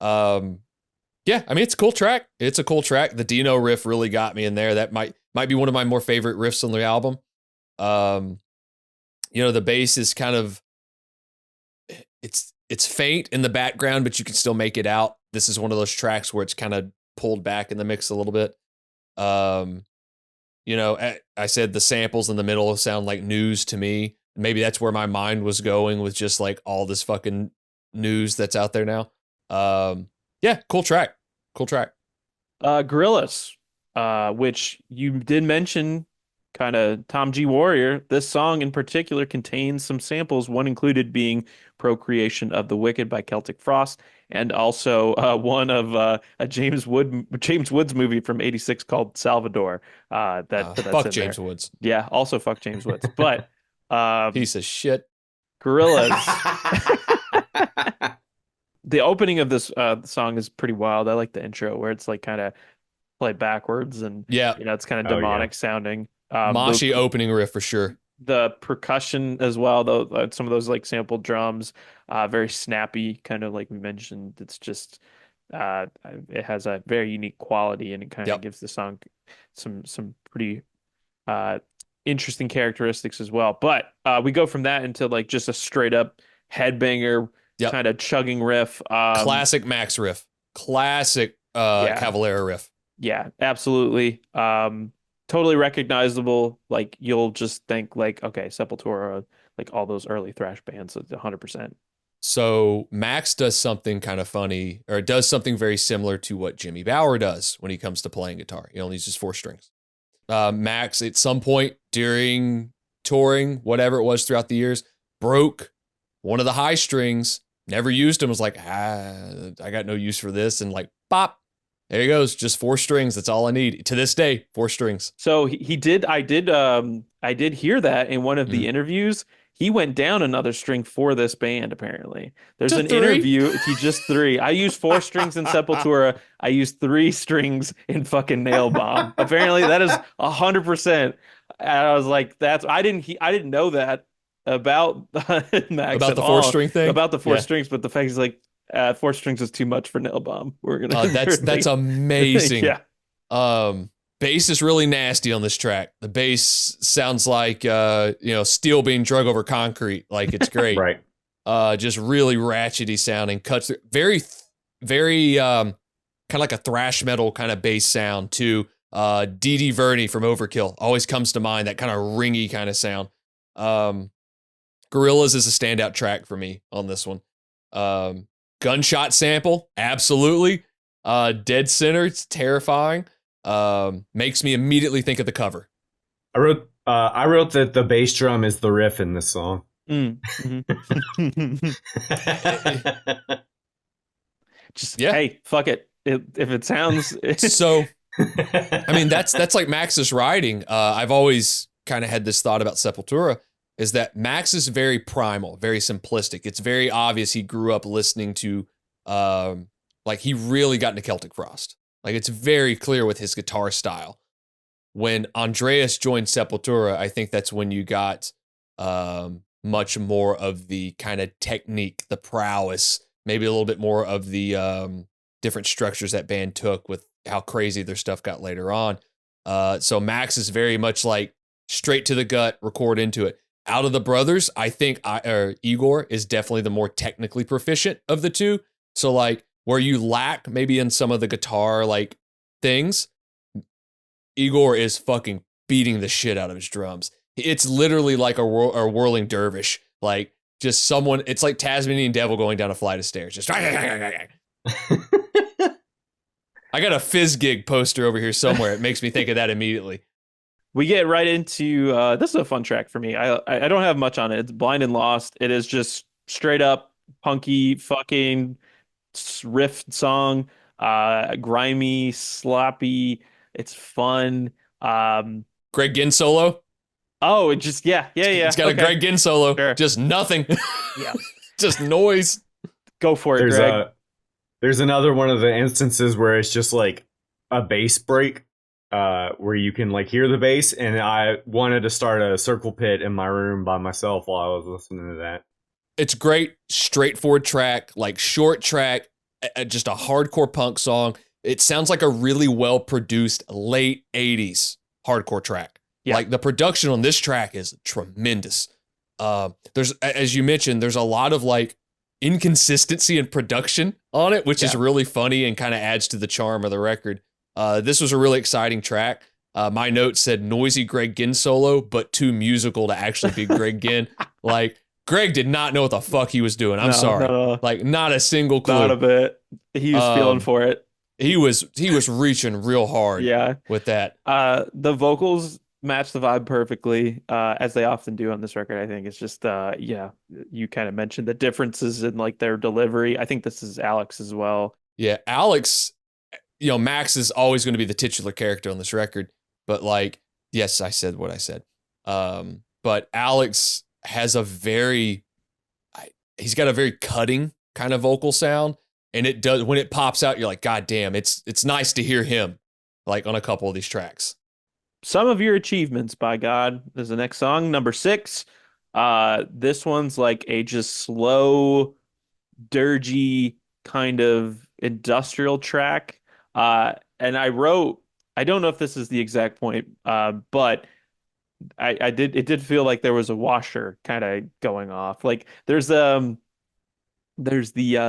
Yeah, I mean, it's a cool track. It's a cool track. The Dino riff really got me in there. That might be one of my more favorite riffs on the album. The bass is kind of, it's faint in the background, but you can still make it out. This is one of those tracks where it's kind of pulled back in the mix a little bit. I said the samples in the middle sound like news to me. Maybe that's where my mind was going with just like all this fucking news that's out there now. Yeah, cool track. Guerillas, which you did mention, kind of Tom G. Warrior. This song in particular contains some samples, one included being Procreation of the Wicked by Celtic Frost, and also one of a James Woods movie from '86 called Salvador. Fuck James Woods. Yeah, also fuck James Woods. But piece of shit. Guerillas. The opening of this song is pretty wild. I like the intro where it's like kind of played backwards and it's kind of demonic sounding. Moshy opening riff for sure. The percussion as well, though, some of those like sampled drums, very snappy, kind of like we mentioned. It's just it has a very unique quality, and it kind of gives the song some pretty interesting characteristics as well. But we go from that into like just a straight up headbanger. Kind of chugging riff. Classic Max riff. Classic Cavalera riff. Yeah, absolutely. Totally recognizable. Like you'll just think like, okay, Sepultura, like all those early thrash bands, 100%. So Max does something kind of funny, or does something very similar to what Jimmy Bower does when he comes to playing guitar. He only uses 4 strings. Max, at some point during touring, whatever it was throughout the years, broke one of the high strings, never used him, was like, I got no use for this. And like, pop, there he goes. Just 4 strings. That's all I need. To this day, 4 strings. So he did, I did hear that in one of the interviews. He went down another string for this band, apparently. There's an interview, he just 3. I used 4 strings in Sepultura. I used 3 strings in fucking Nailbomb. Apparently that is 100%. And I was like, I didn't know that about Max, about the 4-string thing, about the 4 strings, but the fact is like 4 strings is too much for Nailbomb. We're gonna that's amazing. Yeah. Bass is really nasty on this track. The bass sounds like steel being drug over concrete. Like it's great. Right. Just really ratchety sounding, cuts through, very very kind of like a thrash metal kind of bass sound too. D.D. Verney from Overkill always comes to mind, that kind of ringy kind of sound. Guerillas is a standout track for me on this one. Gunshot sample, absolutely. Dead center, it's terrifying. Makes me immediately think of the cover. I wrote that the bass drum is the riff in this song. Just Yeah. hey, fuck it. If it sounds So, I mean, that's like Max's writing. I've always kind of had this thought about Sepultura is that Max is very primal, very simplistic. It's very obvious he grew up listening to, like he really got into Celtic Frost. Like it's very clear with his guitar style. When Andreas joined Sepultura, I think that's when you got much more of the kind of technique, the prowess, maybe a little bit more of the different structures that band took with how crazy their stuff got later on. So Max is very much like straight to the gut, record into it. Out of the brothers, I think Igor is definitely the more technically proficient of the two. So like where you lack maybe in some of the guitar like things, Igor is fucking beating the shit out of his drums. It's literally like a whirling dervish, like just someone. It's like Tasmanian Devil going down a flight of stairs. Just I got a Fizz Gig poster over here somewhere. It makes me think of that immediately. We get right into this is a fun track for me. I don't have much on it. It's Blind and Lost. It is just straight up punky fucking riff song, grimy, sloppy. It's fun. Greg Ginn solo. Oh, it just yeah. It's got a Greg Ginn solo. Sure. Just nothing. Yeah. Just noise. Go for it, Greg. There's another one of the instances where it's just like a bass break, where you can like hear the bass, and I wanted to start a circle pit in my room by myself while I was listening to that. It's great, straightforward track, like short track, just a hardcore punk song. It sounds like a really well-produced late 80s hardcore track. Yeah. Like the production on this track is tremendous. There's, as you mentioned, there's a lot of like inconsistency in production on it, which is really funny and kind of adds to the charm of the record. This was a really exciting track. My note said noisy Greg Ginn solo, but too musical to actually be Greg Ginn. Like Greg did not know what the fuck he was doing. I'm sorry. No. Like not a single clue. Not a bit. He was feeling for it. He was reaching real hard with that. The vocals match the vibe perfectly, as they often do on this record. I think it's just you kind of mentioned the differences in like their delivery. I think this is Alex as well. Yeah, Alex, Max is always going to be the titular character on this record, but like, yes, I said what I said. But Alex has he's got a very cutting kind of vocal sound. And it does, when it pops out, you're like, God damn, it's nice to hear him like on a couple of these tracks. Some of your achievements, by God. There's the next song, number 6. This one's like a just slow, dirgy kind of industrial track. And I don't know if this is the exact point, but it did feel like there was a washer kind of going off. Like there's the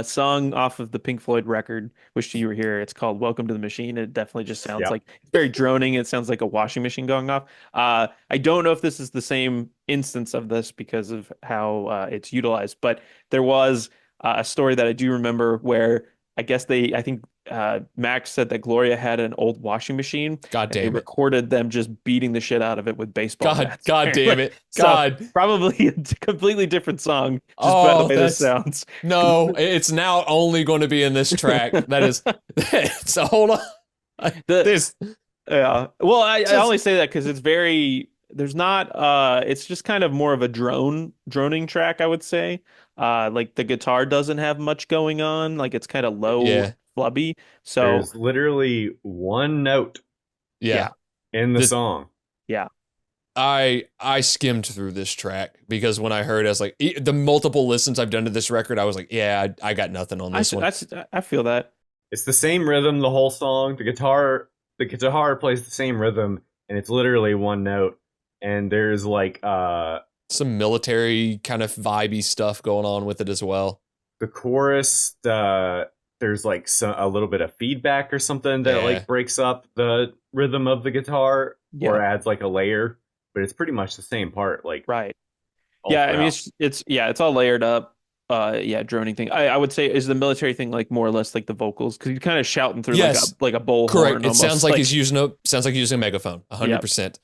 song off of the Pink Floyd record, Wish You Were Here. It's called Welcome to the Machine. It definitely just sounds like it's very droning. It sounds like a washing machine going off. I don't know if this is the same instance of this because of how it's utilized, but there was a story that I do remember where I think Max said that Gloria had an old washing machine. God damn it. They recorded them just beating the shit out of it with baseball bats. God damn it. God. So, probably a completely different song, just by the way this sounds. No, it's now only going to be in this track. That is, so hold on. Yeah. Well, I only say that because it's very, there's not, it's just kind of more of a droning track, I would say. Like the guitar doesn't have much going on. Like it's kind of low, flubby. So there's literally one note in the song. Yeah. I skimmed through this track because when I heard it, I was like, the multiple listens I've done to this record, I was like, yeah, I got nothing on this one. I feel that. It's the same rhythm the whole song. The guitar plays the same rhythm, and it's literally one note. And there's like some military kind of vibey stuff going on with it as well. The chorus, there's like a little bit of feedback or something that like breaks up the rhythm of the guitar or adds like a layer, but it's pretty much the same part. Like right. Yeah, I mean it's all layered up. Droning thing. I would say is the military thing like more or less like the vocals because he's kind of shouting through like a bullhorn. Correct. It sounds like he's using a megaphone. 100%.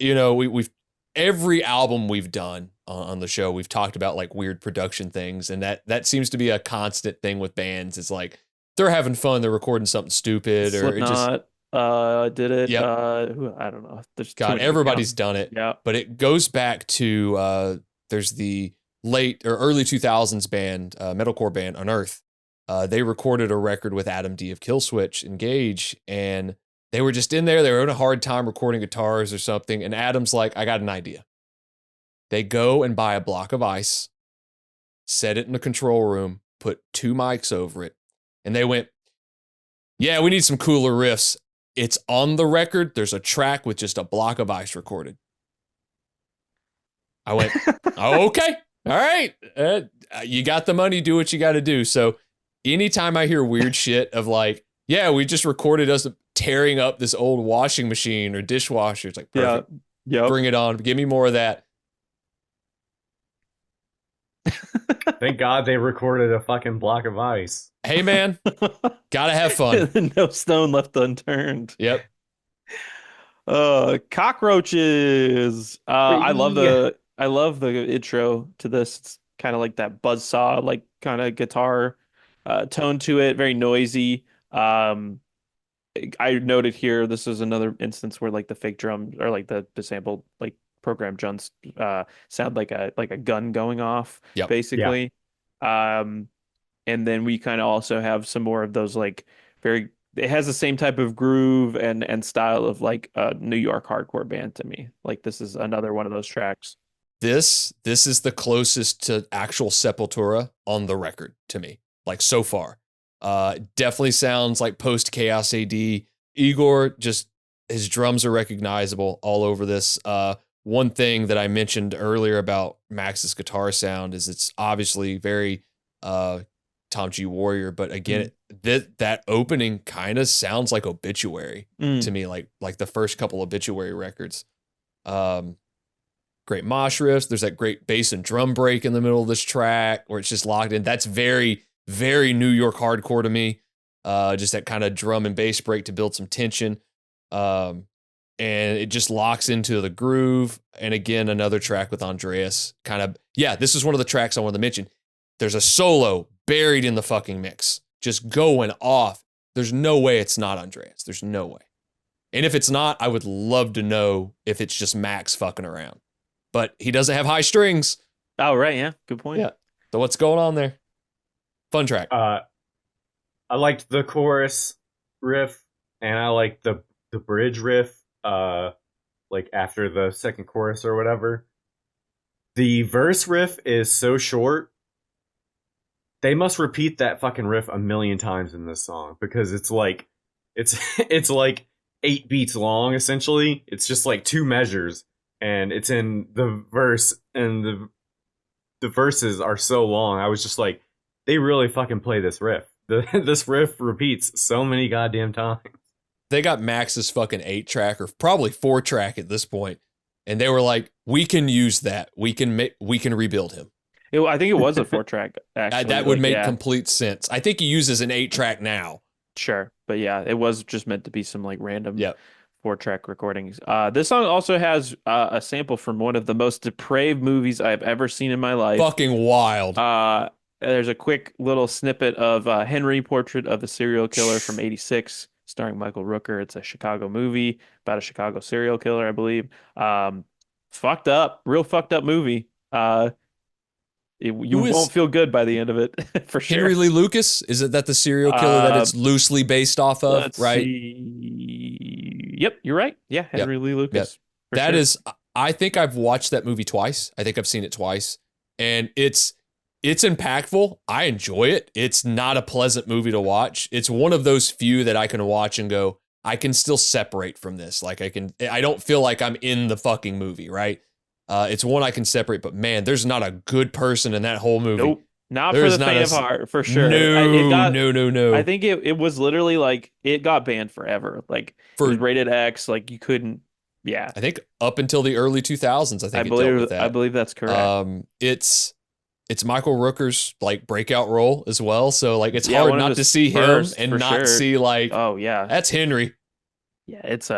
we've every album we've done on the show, we've talked about like weird production things, and that seems to be a constant thing with bands. It's like they're having fun, they're recording something stupid, or it just did it. Yep. I don't know. There's God, everybody's done it. Yeah. But it goes back to there's the late or early 2000s band, metalcore band Unearth. They recorded a record with Adam D of Killswitch Engage, and they were just in there. They were having a hard time recording guitars or something. And Adam's like, I got an idea. They go and buy a block of ice, set it in the control room, put 2 mics over it. And they went, yeah, we need some cooler riffs. It's on the record. There's a track with just a block of ice recorded. I went, oh, okay. All right. You got the money. Do what you got to do. So anytime I hear weird shit of like, yeah, we just recorded us tearing up this old washing machine or dishwasher. It's like, perfect. Yeah. Bring it on. Give me more of that. Thank God they recorded a fucking block of ice. Hey, man. Gotta have fun. No stone left unturned. Yep. Cockroaches. I love the intro to this. It's kind of like that buzzsaw, like kind of guitar tone to it. Very noisy. I noted here, this is another instance where like the fake drum or like the sampled like program drums sound like a gun going off, basically. And then we kind of also have some more of those like it has the same type of groove and style of like a New York hardcore band to me. Like this is another one of those tracks. This is the closest to actual Sepultura on the record to me, like so far. Definitely sounds like post Chaos AD. Igor, just his drums are recognizable all over this. One thing that I mentioned earlier about Max's guitar sound is it's obviously very Tom G. Warrior, but again, that opening kind of sounds like Obituary to me, like the first couple Obituary records. Great mosh riffs. There's that great bass and drum break in the middle of this track where it's just locked in. That's very, very New York hardcore to me. Just that kind of drum and bass break to build some tension. And it just locks into the groove. And again, another track with Andreas. This is one of the tracks I wanted to mention. There's a solo buried in the fucking mix, just going off. There's no way it's not Andreas. There's no way. And if it's not, I would love to know if it's just Max fucking around. But he doesn't have high strings. Oh, right. Yeah. Good point. Yeah. So what's going on there? Fun track. I liked the chorus riff, and I liked the bridge riff, like after the second chorus or whatever. The verse riff is so short. They must repeat that fucking riff a million times in this song because it's like 8 beats long essentially. It's just like 2 measures, and it's in the verse, and the verses are so long. I was just like, they really fucking play this riff. This riff repeats so many goddamn times. They got Max's fucking 8-track or probably 4-track at this point, and they were like, we can use that. We can rebuild him. I think it was a 4-track. Actually, that would make complete sense. I think he uses an 8-track now. Sure, but yeah, it was just meant to be some like random 4-track recordings. This song also has a sample from one of the most depraved movies I've ever seen in my life. Fucking wild. There's a quick little snippet of Henry, Portrait of the Serial Killer from '86, starring Michael Rooker. It's a Chicago movie about a Chicago serial killer, I believe. Fucked up, real fucked up movie. You won't feel good by the end of it, for sure. Henry Lee Lucas? Is it that the serial killer that it's loosely based off of? Let's right? See. Yep, you're right. Yeah, Henry Lee Lucas. Yep. That is, I think I've watched that movie twice. I think I've seen it twice. And it's impactful. I enjoy it. It's not a pleasant movie to watch. It's one of those few that I can watch and go, I can still separate from this. Like I don't feel like I'm in the fucking movie, right? It's one I can separate, but man, there's not a good person in that whole movie. Nope. Not for the faint of heart, for sure. No. I think it was literally like, it got banned forever. Like, it was rated X, like you couldn't, yeah. I think up until the early 2000s, I think it dealt with that. I believe that's correct. It's Michael Rooker's like breakout role as well. So like, it's hard not to see him and not see like, oh yeah, that's Henry. Yeah, it's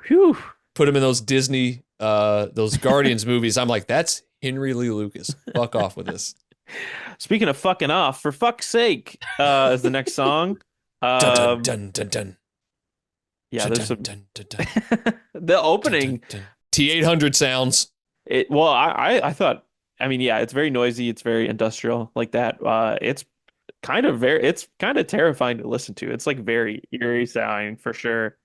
whew. put him in those Disney, those Guardians movies. I'm like, that's Henry Lee Lucas. Fuck off with this. Speaking of fucking off, for fuck's sake, is the next song. Dun, dun, dun, dun. Yeah, Dun, there's some dun, dun, dun, dun. the opening. Dun, dun, dun. T800 sounds. Well, I thought, I mean, yeah, it's very noisy, it's very industrial like that. It's kind of terrifying to listen to. It's like very eerie sounding for sure.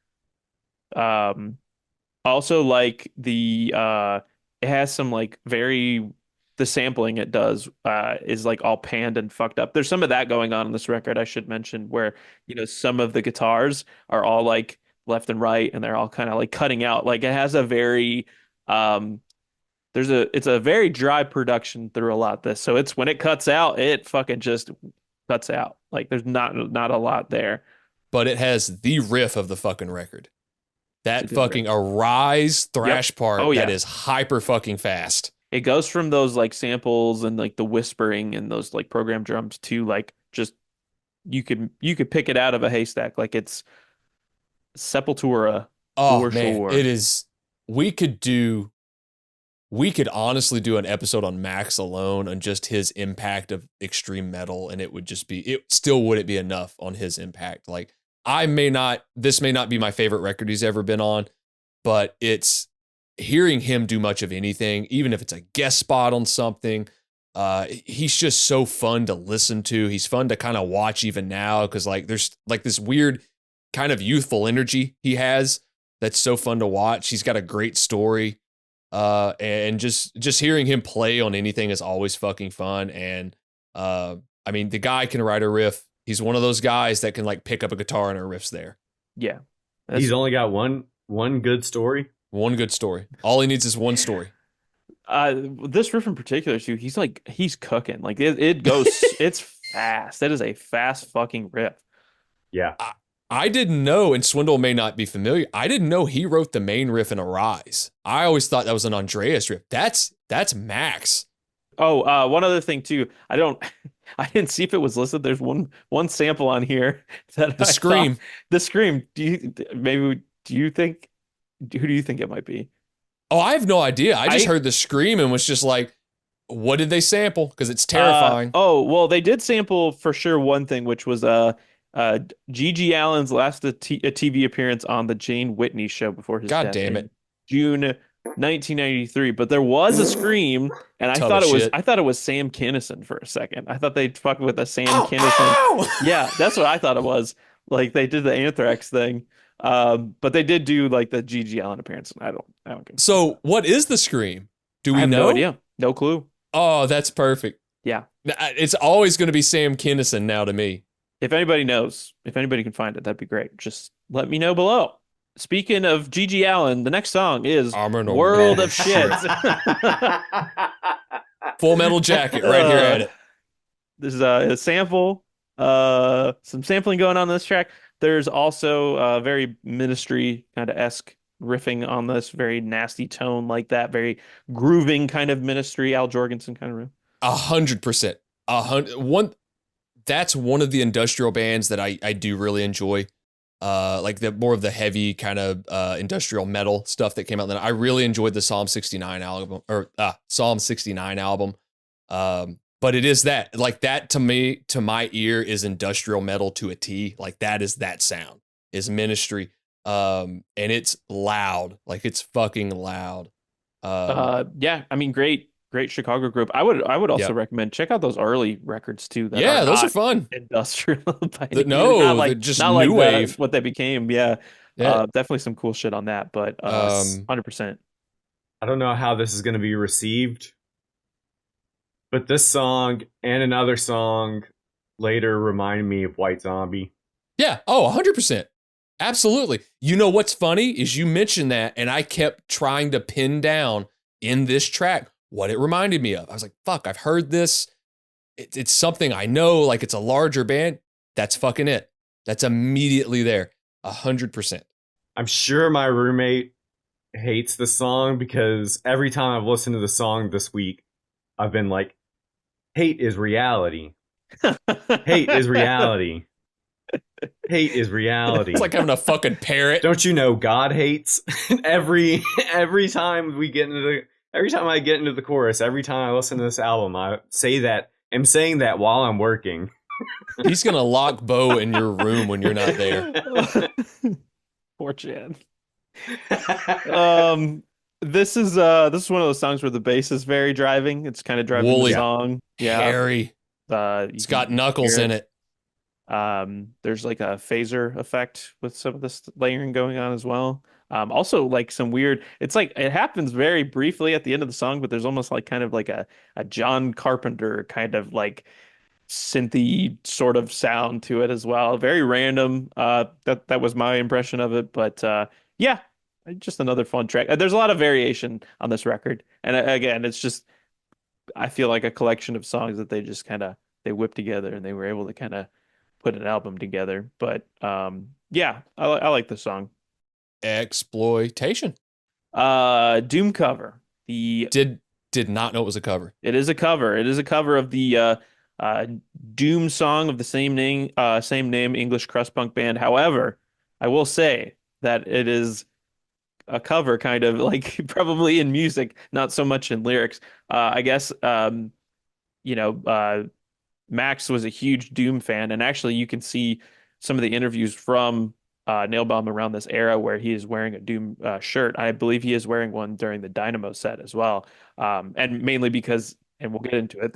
Also like it has some like the sampling it does is like all panned and fucked up. There's some of that going on this record, I should mention, where some of the guitars are all like left and right, and they're all kind of like cutting out. Like it has a very it's a very dry production through a lot of this. So it's when it cuts out, it fucking just cuts out. Like there's not a lot there. But it has the riff of the fucking record. That fucking riff. Arise thrash part Oh, yeah. that is hyper fucking fast. It goes from those like samples and like the whispering and those like program drums to like just you could pick it out of a haystack. Like it's Sepultura Oh for man, sure. it is. We could honestly do an episode on Max alone on just his impact of extreme metal, and it still wouldn't be enough on his impact. Like this may not be my favorite record he's ever been on, but it's hearing him do much of anything, even if it's a guest spot on something. He's just so fun to listen to. He's fun to kind of watch even now, because like there's like this weird kind of youthful energy he has that's so fun to watch. He's got a great story. And just hearing him play on anything is always fucking fun. And I mean, the guy can write a riff. He's one of those guys that can like pick up a guitar and a riff's there. Yeah. He's only got one good story. One good story. All he needs is one story. This riff in particular too, he's cooking. Like it goes it's fast. That is a fast fucking riff. Yeah. I didn't know, and Swindle may not be familiar, I didn't know he wrote the main riff in Arise. I always thought that was an Andreas riff. That's Max. Oh, one other thing too. I didn't see if it was listed. There's one sample on here that The Scream. The Scream. Who do you think it might be? Oh, I have no idea. I just heard the Scream and was just like, what did they sample? Because it's terrifying. Well, they did sample for sure one thing, which was G.G. Allen's last TV appearance on the Jane Whitney show before his God death damn in it. June 1993. But there was a Scream, and I thought it was Sam Kinison for a second. I thought they'd fuck with a Sam Kinison. Ow! Yeah, that's what I thought it was. Like they did the Anthrax thing. But they did do like the G.G. Allen appearance. I don't get. So what is the Scream? Do we I have know? no idea. No clue. Oh, that's perfect. Yeah. It's always going to be Sam Kinison now to me. If anybody knows, if anybody can find it, that'd be great. Just let me know below. Speaking of G.G. Allen, the next song is World of Shit. Full Metal Jacket right here at it. This is a sample, some sampling going on this track. There's also a very Ministry kind of esque riffing on this, very nasty tone like that, very grooving kind of Ministry, Al Jorgensen kind of riff. 100%. That's one of the industrial bands that I do really enjoy. Like the more of the heavy kind of industrial metal stuff that came out then. I really enjoyed the Psalm 69 album but it is that, like, that to me, to my ear, is industrial metal to a T. Like that is that sound, is Ministry. And it's loud, like it's fucking loud. Yeah, I mean, great Chicago group. I would also recommend check out those early records too. Those are fun. Industrial, they're just new wave. What they became. Yeah. Definitely some cool shit on that. But 100%. I don't know how this is going to be received, but this song and another song later remind me of White Zombie. Yeah. Oh, 100%. Absolutely. You know what's funny is you mentioned that, and I kept trying to pin down in this track what it reminded me of. I was like, fuck, I've heard this. It's something I know, like it's a larger band. That's fucking it. That's immediately there. 100%. I'm sure my roommate hates the song because every time I've listened to the song this week, I've been like, hate is reality. Hate is reality. Hate is reality. It's like having a fucking parrot. Don't you know God hates? every time every time I get into the chorus, every time I listen to this album, I'm saying that while I'm working. He's gonna lock Bo in your room when you're not there. Poor Chan. This is one of those songs where the bass is very driving. It's kind of driving Woolly. the song. Yeah. Hairy. It's got knuckles in it. There's like a phaser effect with some of this layering going on as well. Also like some weird, it's like it happens very briefly at the end of the song, but there's almost like kind of like a John Carpenter kind of like synthy sort of sound to it as well. Very random. That was my impression of it, but yeah, just another fun track. There's a lot of variation on this record, and again, it's just I feel like a collection of songs that they just kind of they whipped together and they were able to kind of put an album together. But yeah, I like the song. Exploitation. Doom cover. The did not know it was a cover. It is a cover. It is a cover of the Doom song of the same name English crust punk band. However, I will say that it is a cover kind of like probably in music, not so much in lyrics. I guess Max was a huge Doom fan, and actually you can see some of the interviews from Nailbomb around this era where he is wearing a Doom shirt. I believe he is wearing one during the Dynamo set as well, and mainly because, and we'll get into it,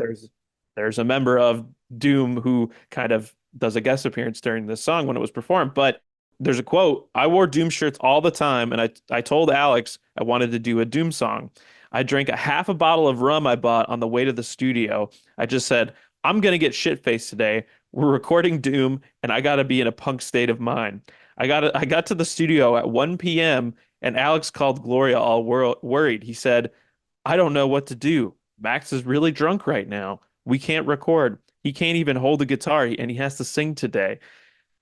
there's a member of Doom who kind of does a guest appearance during this song when it was performed. But there's a quote: "I wore Doom shirts all the time, and I told Alex I wanted to do a Doom song. I drank a half a bottle of rum I bought on the way to the studio. I just said, I'm going to get shit-faced today. We're recording Doom, and I got to be in a punk state of mind. I got to the studio at 1 p.m., and Alex called Gloria all worried. He said, I don't know what to do. Max is really drunk right now. We can't record. He can't even hold a guitar, and he has to sing today.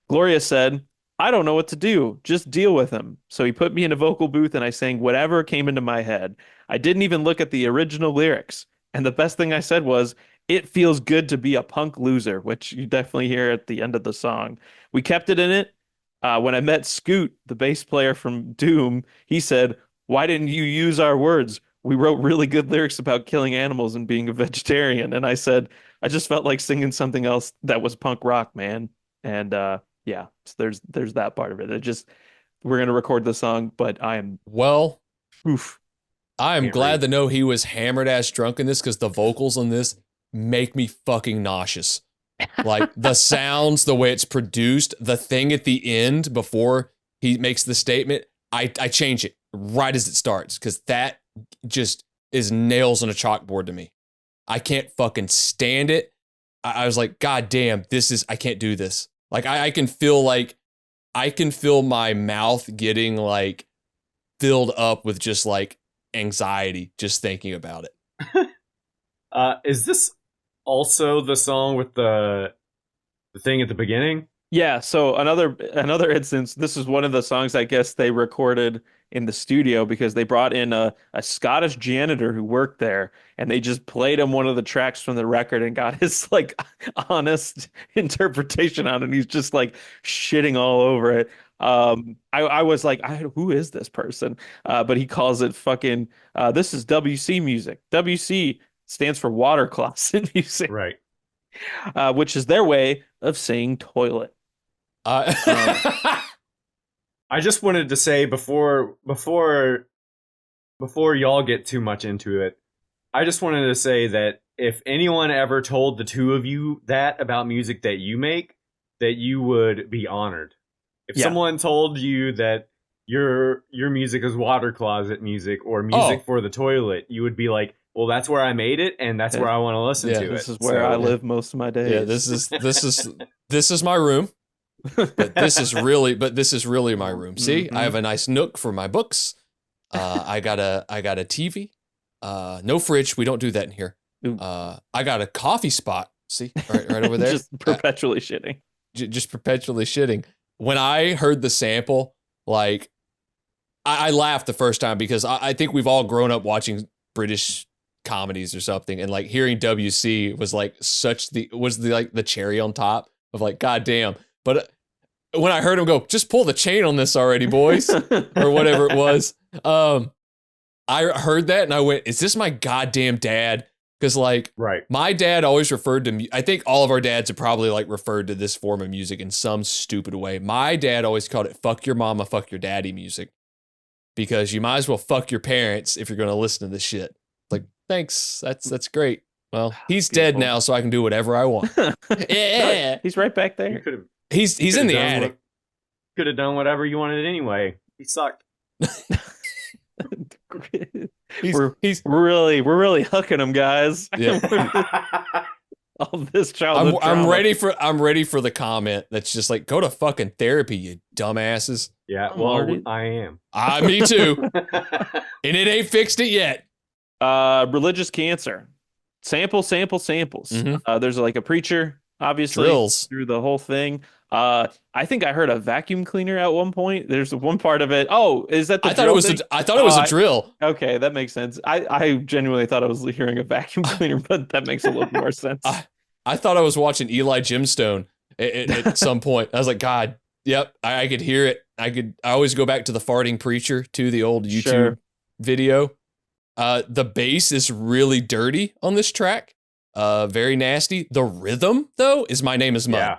Gloria said, I don't know what to do. Just deal with him. So he put me in a vocal booth, and I sang whatever came into my head. I didn't even look at the original lyrics. And the best thing I said was, it feels good to be a punk loser, which you definitely hear at the end of the song. We kept it in it. When I met Scoot, the bass player from Doom, he said, why didn't you use our words? We wrote really good lyrics about killing animals and being a vegetarian. And I said, I just felt like singing something else that was punk rock, man. And yeah, so there's that part of it. We're going to record the song, but I am... Well, oof. I am glad to know he was hammered ass drunk in this, because the vocals on this make me fucking nauseous. Like the sounds, the way it's produced, the thing at the end before he makes the statement, I change it right as it starts, because that just is nails on a chalkboard to me. I can't fucking stand it. I was like, God damn, I can't do this. Like I can feel my mouth getting like filled up with just like anxiety just thinking about it. Is this also the song with the thing at the beginning? Yeah, so another instance, this is one of the songs I guess they recorded in the studio because they brought in a Scottish janitor who worked there, and they just played him one of the tracks from the record and got his like honest interpretation on it. And he's just like shitting all over it. I was like, who is this person? But he calls it fucking this is WC music. WC stands for water closet music. Right. Which is their way of saying toilet. I just wanted to say before y'all get too much into it, I just wanted to say that if anyone ever told the two of you that about music that you make, that you would be honored. If someone told you that your music is water closet music or music for the toilet, you would be like, well, that's where I made it, and that's where I want to listen to it. This is where I live most of my days. Yeah, this is my room. But this is really my room. See, I have a nice nook for my books. I got a TV. No fridge. We don't do that in here. I got a coffee spot. See, right over there. Just perpetually shitting. Just perpetually shitting. When I heard the sample, like, I laughed the first time because I think we've all grown up watching British comedies or something, and like hearing WC was like the cherry on top of like, God damn. But when I heard him go, just pull the chain on this already, boys, or whatever it was. I heard that and I went, is this my goddamn dad? Because like, my dad always referred to me. I think all of our dads have probably like referred to this form of music in some stupid way. My dad always called it "fuck your mama, fuck your daddy" music, because you might as well fuck your parents if you're going to listen to this shit. Like, thanks, that's great. Well, he's dead now, so I can do whatever I want. Yeah, he's right back there. He's in the attic. Could have done whatever you wanted anyway. He sucked. We're really hooking him, guys. Yeah. All this childhood I'm ready for the comment that's just like, go to fucking therapy, you dumbasses. Yeah, well, I am. Me too. And it ain't fixed it yet. Religious cancer. Samples. Mm-hmm. There's like a preacher, obviously, drills through the whole thing. I think I heard a vacuum cleaner at one point. There's one part of it. Oh, is that the I thought it was a drill. Okay, that makes sense. I genuinely thought I was hearing a vacuum cleaner, but that makes a little more sense. I thought I was watching Eli Gemstone at some point. I was like, God, yep, I could hear it. I always go back to the farting preacher, to the old YouTube video. The bass is really dirty on this track. Very nasty. The rhythm, though, is My Name Is Mud. Yeah.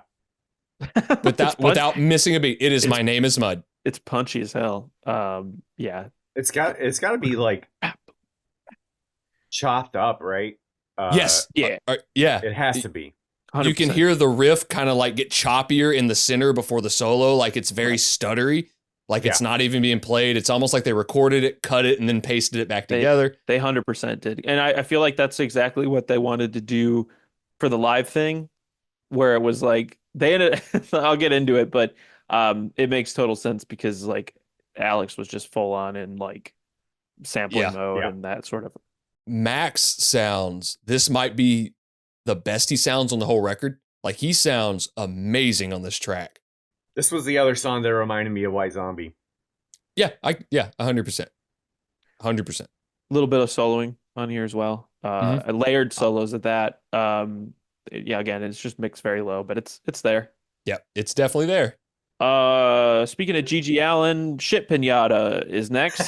Without missing a beat, it is My Name Is Mud. It's punchy as hell. Yeah. It's got to be like chopped up, right? Yes. Yeah. Yeah. It has to be. 100%. You can hear the riff kind of like get choppier in the center before the solo. Like it's very stuttery. Like it's not even being played. It's almost like they recorded it, cut it, and then pasted it back together. They 100% did. And I feel like that's exactly what they wanted to do for the live thing, where it was like, they ended, I'll get into it, but it makes total sense because like Alex was just full on in like sampling mode and that sort of. Max sounds, this might be the best he sounds on the whole record. Like he sounds amazing on this track. This was the other song that reminded me of White Zombie. Yeah, 100%. 100%. A little bit of soloing on here as well. Layered solos at that. Again, it's just mixed very low, but it's there. Yeah, it's definitely there. Speaking of Gigi Allen, Shit Pinata is next.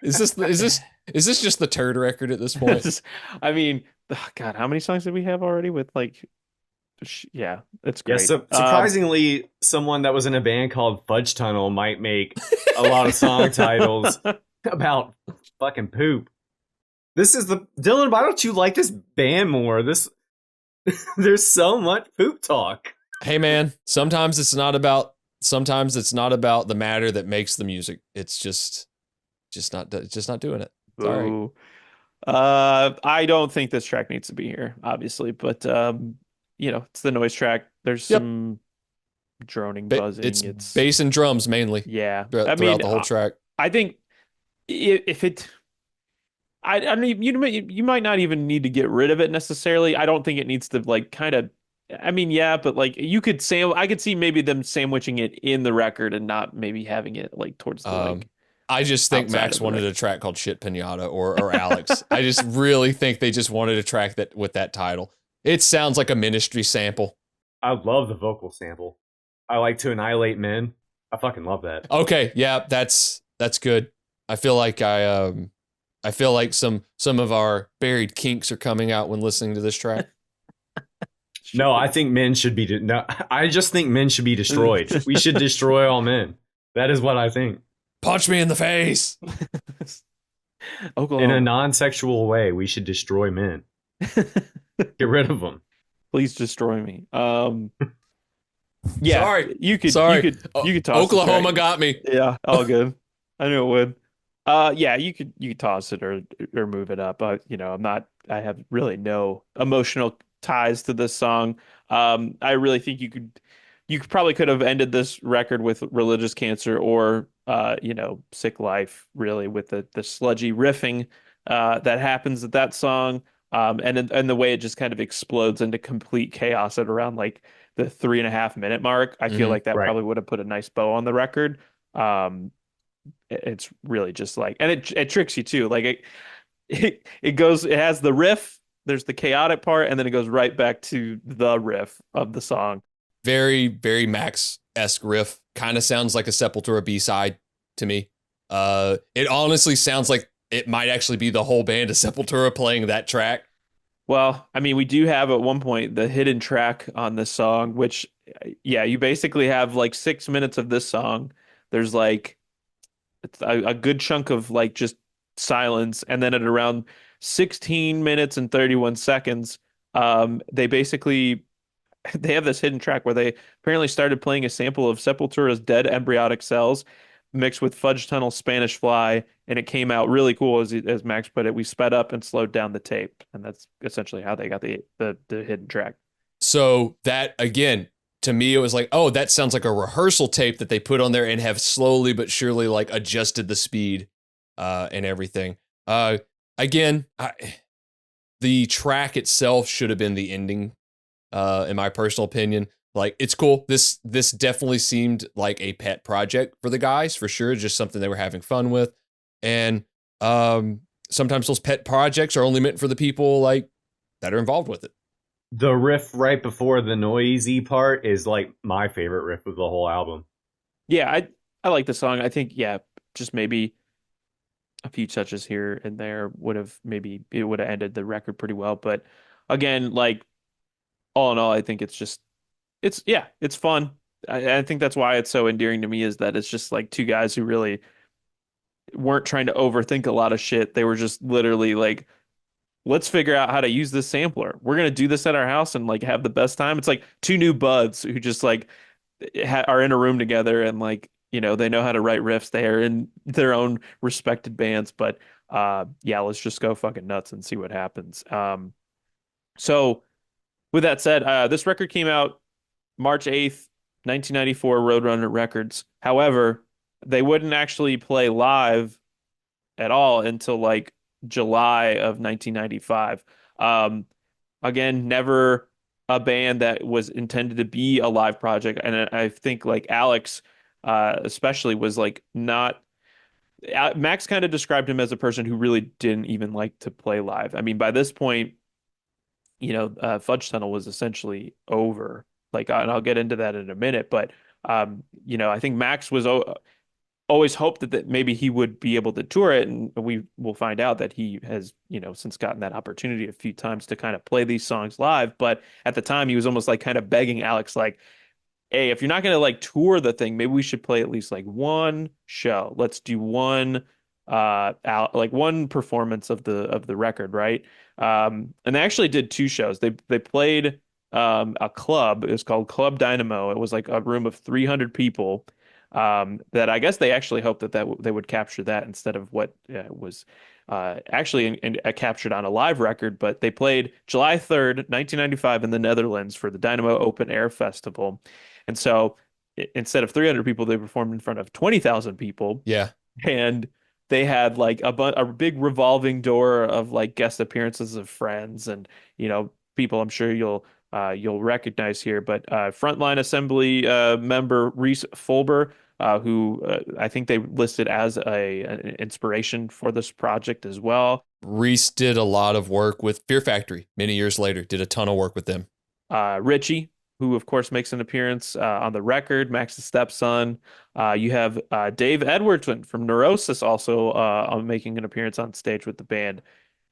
Is this just the turd record at this point? I mean, God, how many songs did we have already with like? Yeah, it's great. Yeah, surprisingly, someone that was in a band called Fudge Tunnel might make a lot of song titles about fucking poop. This is Dylan. Why don't you like this band more? There's so much poop talk. Hey man, sometimes it's not about the matter that makes the music. It's just not doing it. Sorry. I don't think this track needs to be here, obviously, but it's the noise track. There's some droning, buzzing. It's bass and drums mainly. Yeah, throughout the whole track. I think if it, I mean, you might not even need to get rid of it necessarily. I don't think it needs to like kind of. I mean, yeah, but like I could see maybe them sandwiching it in the record and not maybe having it like towards the like. I just think Max wanted a track called Shit Pinata or Alex. I just really think they just wanted a track that with that title. It sounds like a Ministry sample. I love the vocal sample. I like To Annihilate Men. I fucking love that. Okay, yeah, that's good. I feel like some of our buried kinks are coming out when listening to this track. No, I think men should be. I just think men should be destroyed. We should destroy all men. That is what I think. Punch me in the face. Oklahoma. In a non-sexual way, we should destroy men. Get rid of them. Please destroy me. Yeah. Sorry. You could toss Oklahoma got me. Yeah, all good. I knew it would. Yeah, you could toss it or move it up. I have really no emotional ties to this song. I really think you probably could have ended this record with Religious Cancer or Sick Life, really, with the sludgy riffing that happens at that song. And the way it just kind of explodes into complete chaos at around like the 3.5 minute mark. I feel like that probably would have put a nice bow on the record. It's really just like, and it tricks you too. Like it has the riff, there's the chaotic part, and then it goes right back to the riff of the song. Very, very Max-esque riff. Kind of sounds like a Sepultura B-side to me. It honestly sounds like it might actually be the whole band of Sepultura playing that track. Well, I mean, we do have at one point the hidden track on this song, which, yeah, you basically have like 6 minutes of this song. There's like it's a good chunk of like just silence, and then at around 16 minutes and 31 seconds, they basically they have this hidden track where they apparently started playing a sample of Sepultura's Dead Embryonic Cells mixed with Fudge Tunnel Spanish Fly, and it came out really cool. As Max put it, we sped up and slowed down the tape, and that's essentially how they got the hidden track. So that, again, to me, it was like, oh, that sounds like a rehearsal tape that they put on there and have slowly but surely like adjusted the speed and everything. Again, the track itself should have been the ending, in my personal opinion. Like, it's cool. This definitely seemed like a pet project for the guys, for sure. Just something they were having fun with. And sometimes those pet projects are only meant for the people like that are involved with it. The riff right before the noisy part is like my favorite riff of the whole album. Yeah, I like the song. I think, yeah, just maybe a few touches here and there would have ended the record pretty well. But again, like all in all, I think it's fun. I think that's why it's so endearing to me, is that it's just like two guys who really weren't trying to overthink a lot of shit. They were just literally like, let's figure out how to use this sampler. We're going to do this at our house and like have the best time. It's like two new buds who just like are in a room together and like, you know, they know how to write riffs. They are in their own respected bands, but yeah, let's just go fucking nuts and see what happens. So with that said, this record came out March 8th, 1994, Roadrunner Records. However, they wouldn't actually play live at all until like July of 1995. Again, never a band that was intended to be a live project. And I think like Alex, especially, was like not. Max kind of described him as a person who really didn't even like to play live. I mean, by this point, you know, Fudge Tunnel was essentially over. Like, and I'll get into that in a minute, but you know, I think Max was always hoped that maybe he would be able to tour it, and we will find out that he has, you know, since gotten that opportunity a few times to kind of play these songs live. But at the time, he was almost like kind of begging Alex, like, hey, if you're not going to like tour the thing, maybe we should play at least like one show. Let's do one like one performance of the record, right? And they actually did two shows. They played a club. It was called Club Dynamo. It was like a room of 300 people. That I guess they actually hoped that they would capture that instead of what was actually captured on a live record. But they played July 3rd, 1995 in the Netherlands for the Dynamo Open Air Festival. And so instead of 300 people, they performed in front of 20,000 people. Yeah. And they had like a big revolving door of like guest appearances of friends and, you know, people I'm sure you'll recognize here. But Frontline Assembly member Reese Fulber, who I think they listed as an inspiration for this project as well. Reese did a lot of work with Fear Factory many years later, did a ton of work with them. Richie, who of course makes an appearance on the record, Max's stepson. You have Dave Edwardsman from Neurosis also making an appearance on stage with the band.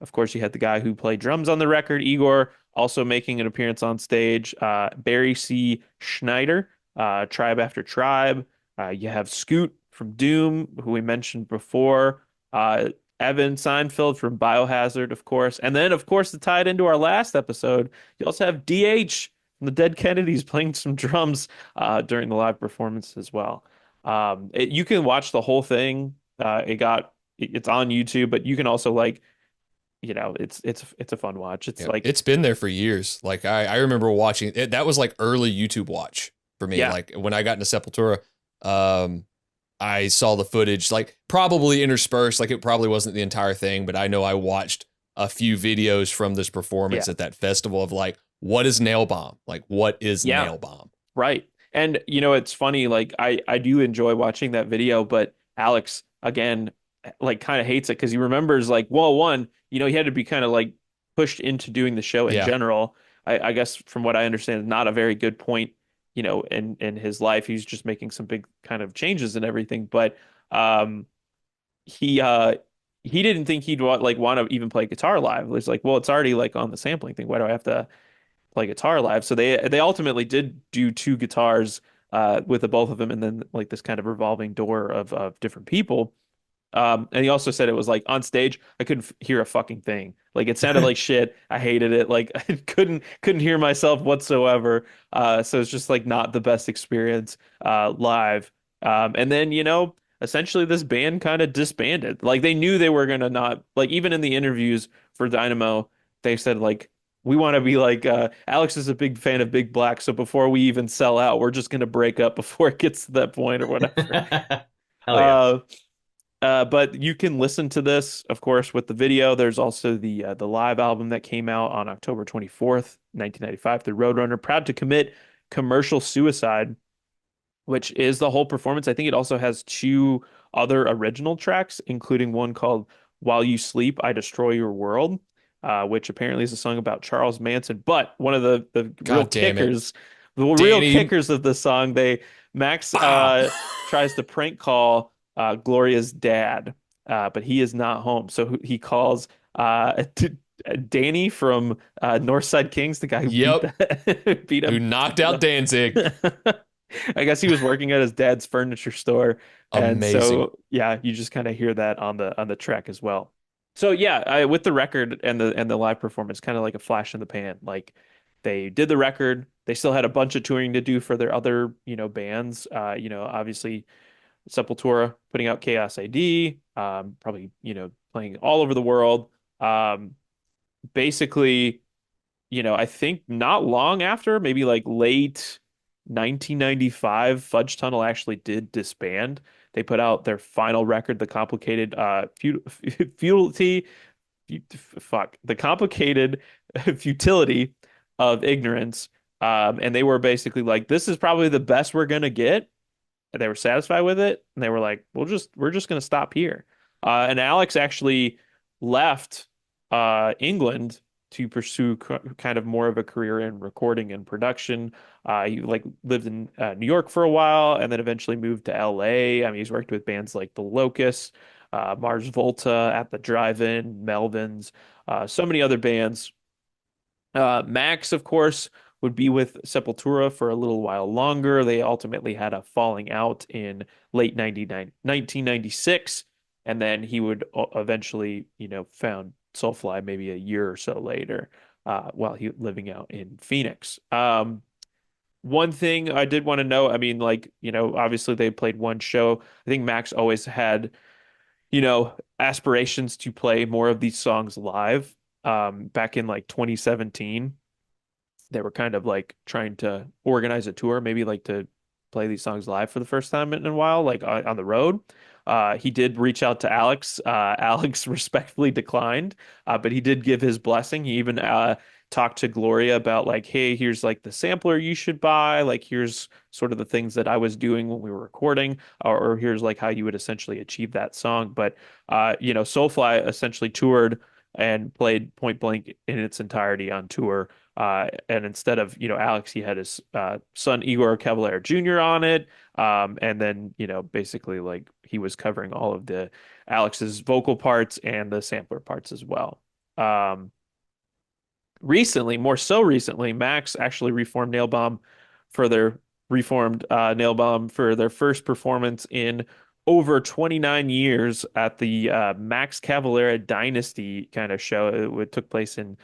Of course, you had the guy who played drums on the record, Igor, also making an appearance on stage. Barry C. Schneider, Tribe After Tribe. You have Scoot from Doom, who we mentioned before. Evan Seinfeld from Biohazard, of course. And then, of course, to tie it into our last episode, you also have DH from the Dead Kennedys playing some drums during the live performance as well. You can watch the whole thing. It's on YouTube, but you can also like, you know, it's a fun watch. It's like it's been there for years. Like I remember watching it. That was like early YouTube watch for me. Yeah. Like when I got into Sepultura, I saw the footage, like probably interspersed. Like it probably wasn't the entire thing, but I know I watched a few videos from this performance at that festival of like, what is Nailbomb? Like, what is Nailbomb? Right. And you know, it's funny. Like I do enjoy watching that video, but Alex again, like kind of hates it because he remembers like, well, one, you know, he had to be kind of like pushed into doing the show in general. I guess from what I understand, not a very good point in his life. He's just making some big kind of changes and everything. But um, he uh, he didn't think he'd want to even play guitar live. It was like, well, it's already like on the sampling thing. Why do I have to play guitar live? So they ultimately did do two guitars with the both of them, and then like this kind of revolving door of different people. And he also said it was like on stage, I couldn't hear a fucking thing. Like it sounded like shit. I hated it. Like I couldn't hear myself whatsoever. So it's just like not the best experience live. And then, essentially this band kind of disbanded. Like they knew they were gonna not like even in the interviews for Dynamo, they said like we want to be like Alex is a big fan of Big Black, so before we even sell out, we're just gonna break up before it gets to that point or whatever. Hell yeah. But you can listen to this, of course, with the video. There's also the live album that came out on October 24th, 1995 through Roadrunner. Proud to commit commercial suicide, which is the whole performance. I think it also has two other original tracks, including one called While You Sleep, I Destroy Your World, which apparently is a song about Charles Manson. But one of the real God damn it. kickers, the real Danny. kickers of the song, Max tries to prank call Gloria's dad, but he is not home. So he calls Danny from Northside Kings, the guy who Yep. beat Who him. knocked out Danzig. I guess he was working at his dad's furniture store. And Amazing. so yeah, you just kind of hear that on the track as well. So yeah, with the record and the live performance, kind of like a flash in the pan. Like they did the record, they still had a bunch of touring to do for their other, bands. Obviously Sepultura putting out Chaos AD, probably, playing all over the world. Basically, I think not long after, maybe like late 1995, Fudge Tunnel actually did disband. They put out their final record, the complicated futility, the complicated futility of ignorance. And they were basically like, this is probably the best we're gonna get. And they were satisfied with it, and they were like, we're just gonna stop here. And Alex actually left England to pursue kind of more of a career in recording and production. He like lived in New York for a while, and then eventually moved to LA. I mean, he's worked with bands like The Locusts, Mars Volta, At the Drive-In, Melvins, so many other bands. Max, of course, would be with Sepultura for a little while longer. They ultimately had a falling out in late 1996, and then he would eventually, found Soulfly maybe a year or so later, while he living out in Phoenix. One thing I did want to know, I mean, like, obviously they played one show. I think Max always had, aspirations to play more of these songs live. Back in like 2017, they were kind of like trying to organize a tour, maybe like to play these songs live for the first time in a while, like on the road. He did reach out to Alex. Alex respectfully declined, but he did give his blessing. He even talked to Gloria about like, hey, here's like the sampler you should buy. Like, here's sort of the things that I was doing when we were recording, or here's like how you would essentially achieve that song. But Soulfly essentially toured and played Point Blank in its entirety on tour. And instead of, Alex, he had his son Igor Cavalera Jr. on it. And then, basically like he was covering all of the Alex's vocal parts and the sampler parts as well. More so recently, Max actually reformed Nailbomb for their first performance in over 29 years at the Max Cavalera Dynasty kind of show. It took place in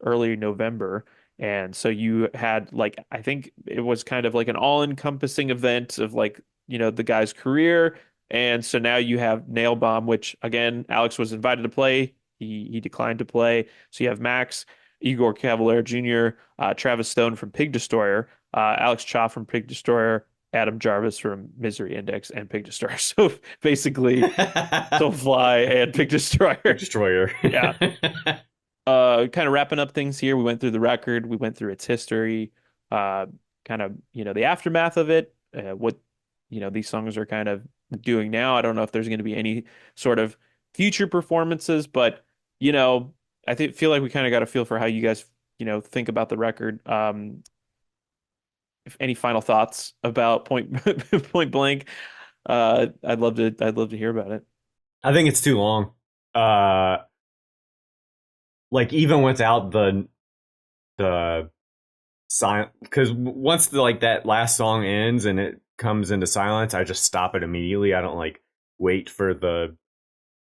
early November. And so you had like, I think it was kind of like an all-encompassing event of like, the guy's career. And so now you have Nailbomb, which again, Alex was invited to play. He declined to play. So you have Max, Igor Cavalera Jr., Travis Stone from Pig Destroyer, Alex Cha from Pig Destroyer, Adam Jarvis from Misery Index, and Pig Destroyer. So basically, Soulfly and Pig Destroyer. Destroyer. Yeah. Kind of wrapping up things here. We went through the record. We went through its history, kind of, the aftermath of it, what, these songs are kind of doing now. I don't know if there's going to be any sort of future performances, but, feel like we kind of got a feel for how you guys, think about the record. if any final thoughts about Point Blank, I'd love to hear about it. I think it's too long. Uh, like even without the silent, because once like that last song ends and it comes into silence, I just stop it immediately. I don't like wait for the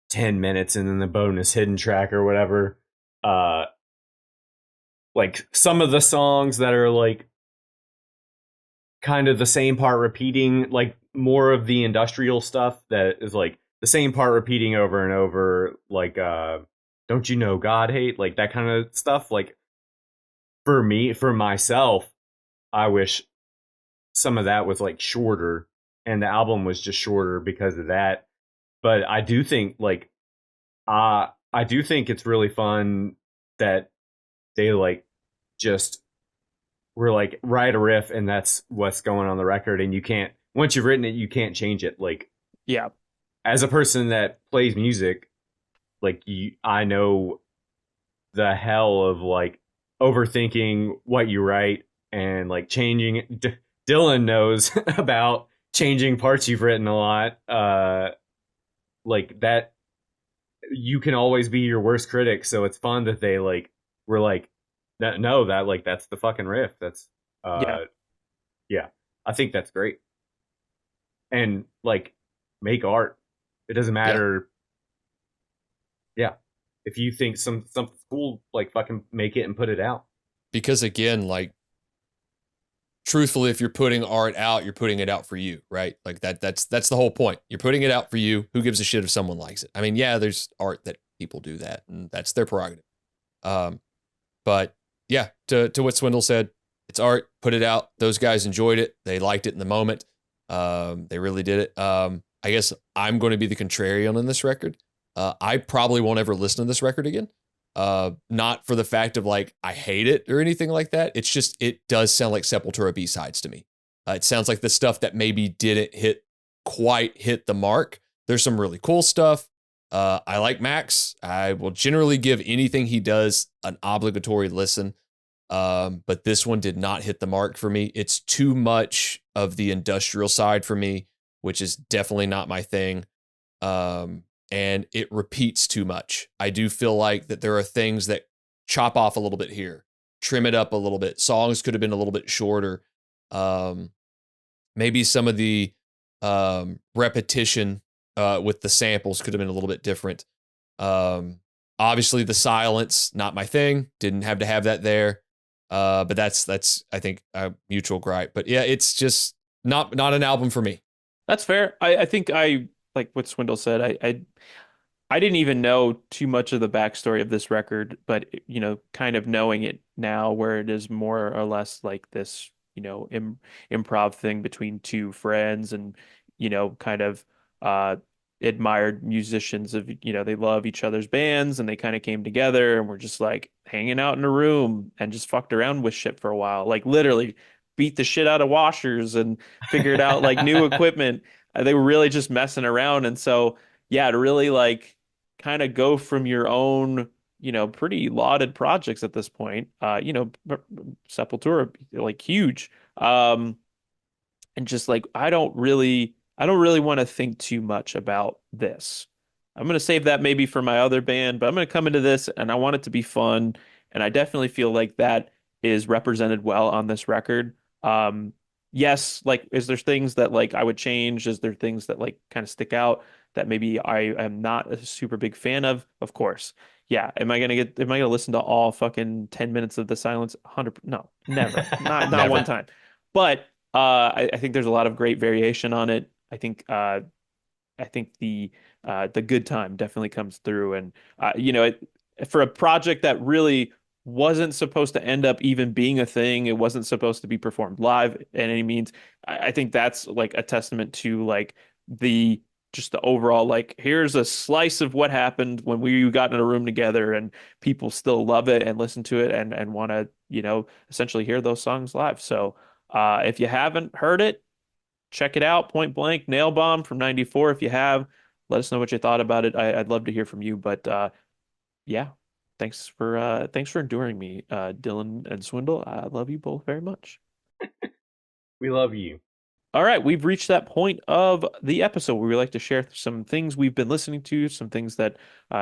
10 minutes and then the bonus hidden track or whatever. Uh, like some of the songs that are like kind of the same part repeating, like more of the industrial stuff that is like the same part repeating over and over, like Don't You Know God Hate, like that kind of stuff. Like for myself, I wish some of that was like shorter and the album was just shorter because of that. But I do think like I do think it's really fun that they like just were like write a riff and that's what's going on the record, and you can't, once you've written it you can't change it. Like Yeah. as a person that plays music, like I know the hell of like overthinking what you write and like changing Dylan knows about changing parts you've written a lot. Like that, you can always be your worst critic, so it's fun that they like were like that. No, that like that's the fucking riff. That's Yeah. yeah. I think that's great. And like make art. It doesn't Yeah. matter. Yeah. If you think something's cool, like fucking make it and put it out. Because again, like truthfully, if you're putting art out, you're putting it out for you, right? Like that's the whole point. You're putting it out for you. Who gives a shit if someone likes it? I mean, yeah, there's art that people do that, and that's their prerogative. But yeah, to what Swindle said, it's art, put it out. Those guys enjoyed it. They liked it in the moment. They really did it. I guess I'm going to be the contrarian on this record. I probably won't ever listen to this record again. Not for the fact of like I hate it or anything like that. It's just it does sound like Sepultura B-sides to me. It sounds like the stuff that maybe didn't quite hit the mark. There's some really cool stuff. I like Max. I will generally give anything he does an obligatory listen. But this one did not hit the mark for me. It's too much of the industrial side for me, which is definitely not my thing. And it repeats too much. I do feel like that there are things that chop off a little bit here, trim it up a little bit. Songs could have been a little bit shorter. Maybe some of the repetition with the samples could have been a little bit different. Obviously, the silence, not my thing. Didn't have to have that there. But that's I think a mutual gripe. But yeah, it's just not an album for me. That's fair. I think I like what Swindle said. I didn't even know too much of the backstory of this record, but you know, kind of knowing it now, where it is more or less like this, you know, improv thing between two friends, and you know, kind of admired musicians of, you know, they love each other's bands, and they kind of came together and were just like hanging out in a room and just fucked around with shit for a while, like literally beat the shit out of washers and figured out like new equipment. They were really just messing around, and so yeah, to really like kind of go from your own, you know, pretty lauded projects at this point, you know, Sepultura, like huge, and just like I don't really want to think too much about this. I'm gonna save that maybe for my other band, but I'm gonna come into this and I want it to be fun, and I definitely feel like that is represented well on this record. Yes, like is there things that like I would change? Is there things that like kind of stick out that maybe I am not a super big fan of? Of course. Yeah. Am I gonna listen to all fucking 10 minutes of the silence? 100, no, never. Not one Never. time. But I think there's a lot of great variation on it. I think the good time definitely comes through, and you know, for a project that really wasn't supposed to end up even being a thing, it wasn't supposed to be performed live in any means. I think that's like a testament to like the just the overall like here's a slice of what happened when we got in a room together, and people still love it and listen to it and want to, you know, essentially hear those songs live. So if you haven't heard it, check it out. Point Blank, Nailbomb from '94. If you have, let us know what you thought about it. I'd love to hear from you. But yeah, thanks for enduring me, Dylan and Swindle. I love you both very much. We love you. All right, we've reached that point of the episode where we like to share some things we've been listening to, some things that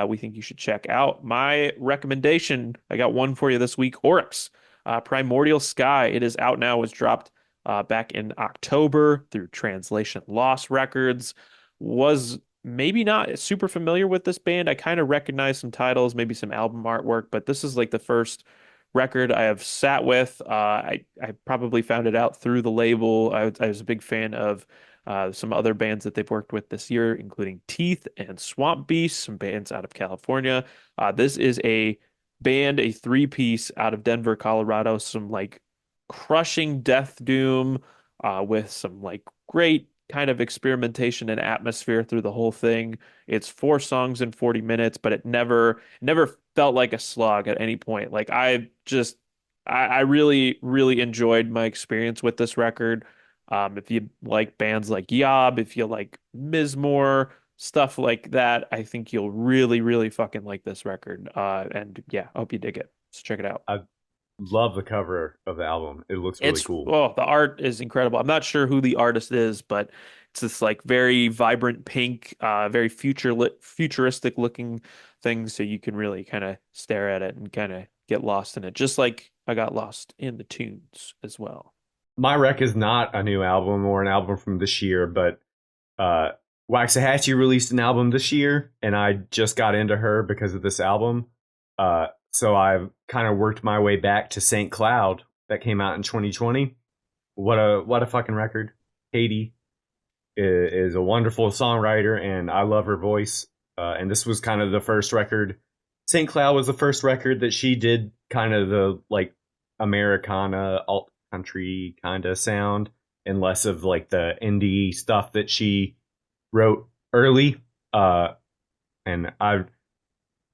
we think you should check out. My recommendation, I got one for you this week, Oryx, Primordial Sky. It is out now, was dropped back in October through Translation Lost Records. Was maybe not super familiar with this band. I kind of recognize some titles, maybe some album artwork, but this is like the first record I have sat with. I probably found it out through the label. I was a big fan of some other bands that they've worked with this year, including Teeth and Swamp Beast, some bands out of California. This is a band, a three-piece out of Denver, Colorado, some like crushing death doom with some like great kind of experimentation and atmosphere through the whole thing. It's 4 songs in 40 minutes, but it never felt like a slog at any point. Like I really, really enjoyed my experience with this record. If you like bands like Yob, if you like Mizmor, stuff like that, I think you'll really, really fucking like this record. And yeah, I hope you dig it. So check it out. I love the cover of the album. It looks really cool. Oh, the art is incredible. I'm not sure who the artist is, but it's this like very vibrant pink, very futuristic looking thing. So you can really kind of stare at it and kind of get lost in it, just like I got lost in the tunes as well. My rec is not a new album or an album from this year, but Waxahatchee released an album this year, and I just got into her because of this album. So I've kind of worked my way back to St. Cloud that came out in 2020. What a fucking record. Katie is a wonderful songwriter, and I love her voice. And this was kind of the first record. St. Cloud was the first record that she did kind of the like Americana alt country kind of sound, and less of like the indie stuff that she wrote early. And I've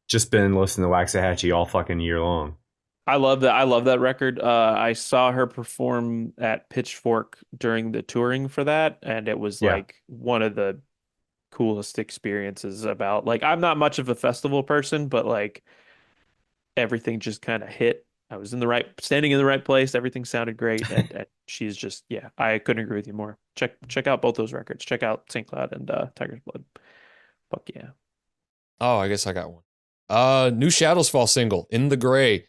just been listening to Waxahatchee all fucking year long. I love that. I love that record. I saw her perform at Pitchfork during the touring for that, and it was like one of the coolest experiences about like I'm not much of a festival person, but like everything just kind of hit. I was standing in the right place. Everything sounded great, and she's just I couldn't agree with you more. Check out both those records. Check out St. Cloud and Tiger's Blood. Fuck yeah. Oh, I guess I got one. New Shadows Fall single, In the Gray.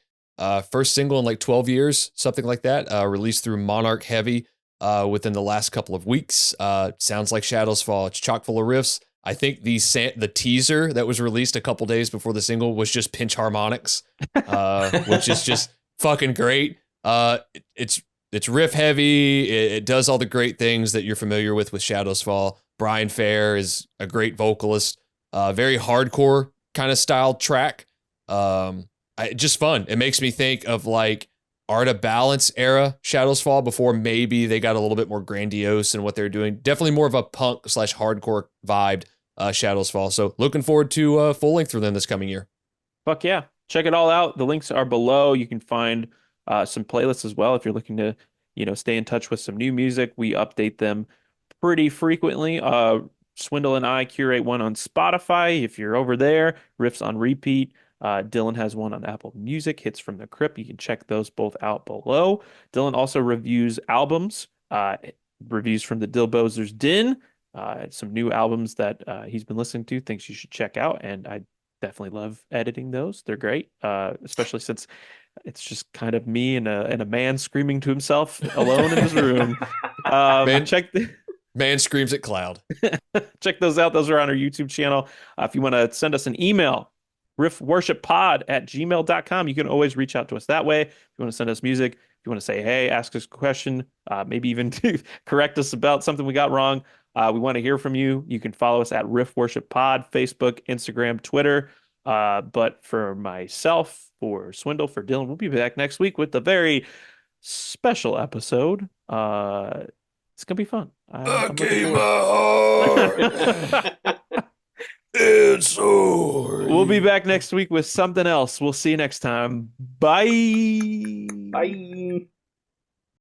First single in like 12 years, something like that. Released through Monarch Heavy within the last couple of weeks. Sounds like Shadows Fall. It's chock full of riffs. I think the teaser that was released a couple days before the single was just pinch harmonics, which is just fucking great. It's riff heavy. It does all the great things that you're familiar with Shadows Fall. Brian Fair is a great vocalist. Very hardcore kind of style track. Just fun. It makes me think of like Art of Balance era Shadows Fall before maybe they got a little bit more grandiose in what they're doing. Definitely more of a punk / hardcore vibed Shadows Fall. So looking forward to full length for them this coming year. Fuck yeah. Check it all out. The links are below. You can find some playlists as well if you're looking to, stay in touch with some new music. We update them pretty frequently. Swindle and I curate one on Spotify. If you're over there, Riff's on repeat. Dylan has one on Apple Music, Hits from the Crypt. You can check those both out below. Dylan also reviews albums, reviews from the Dillbozer's Den, some new albums that he's been listening to, things you should check out. And I definitely love editing those. They're great, especially since it's just kind of me and a man screaming to himself alone in his room. Man screams at cloud. Check those out. Those are on our YouTube channel. If you want to send us an email, riffworshippod@gmail.com. You can always reach out to us that way. If you want to send us music, if you want to say, hey, ask us a question, maybe even to correct us about something we got wrong, we want to hear from you. You can follow us at Riff Worship Pod, Facebook, Instagram, Twitter. But for myself, for Swindle, for Dylan, we'll be back next week with a very special episode. It's going to be fun. I gave my heart and sword. We'll be back next week with something else. We'll see you next time. Bye. Bye.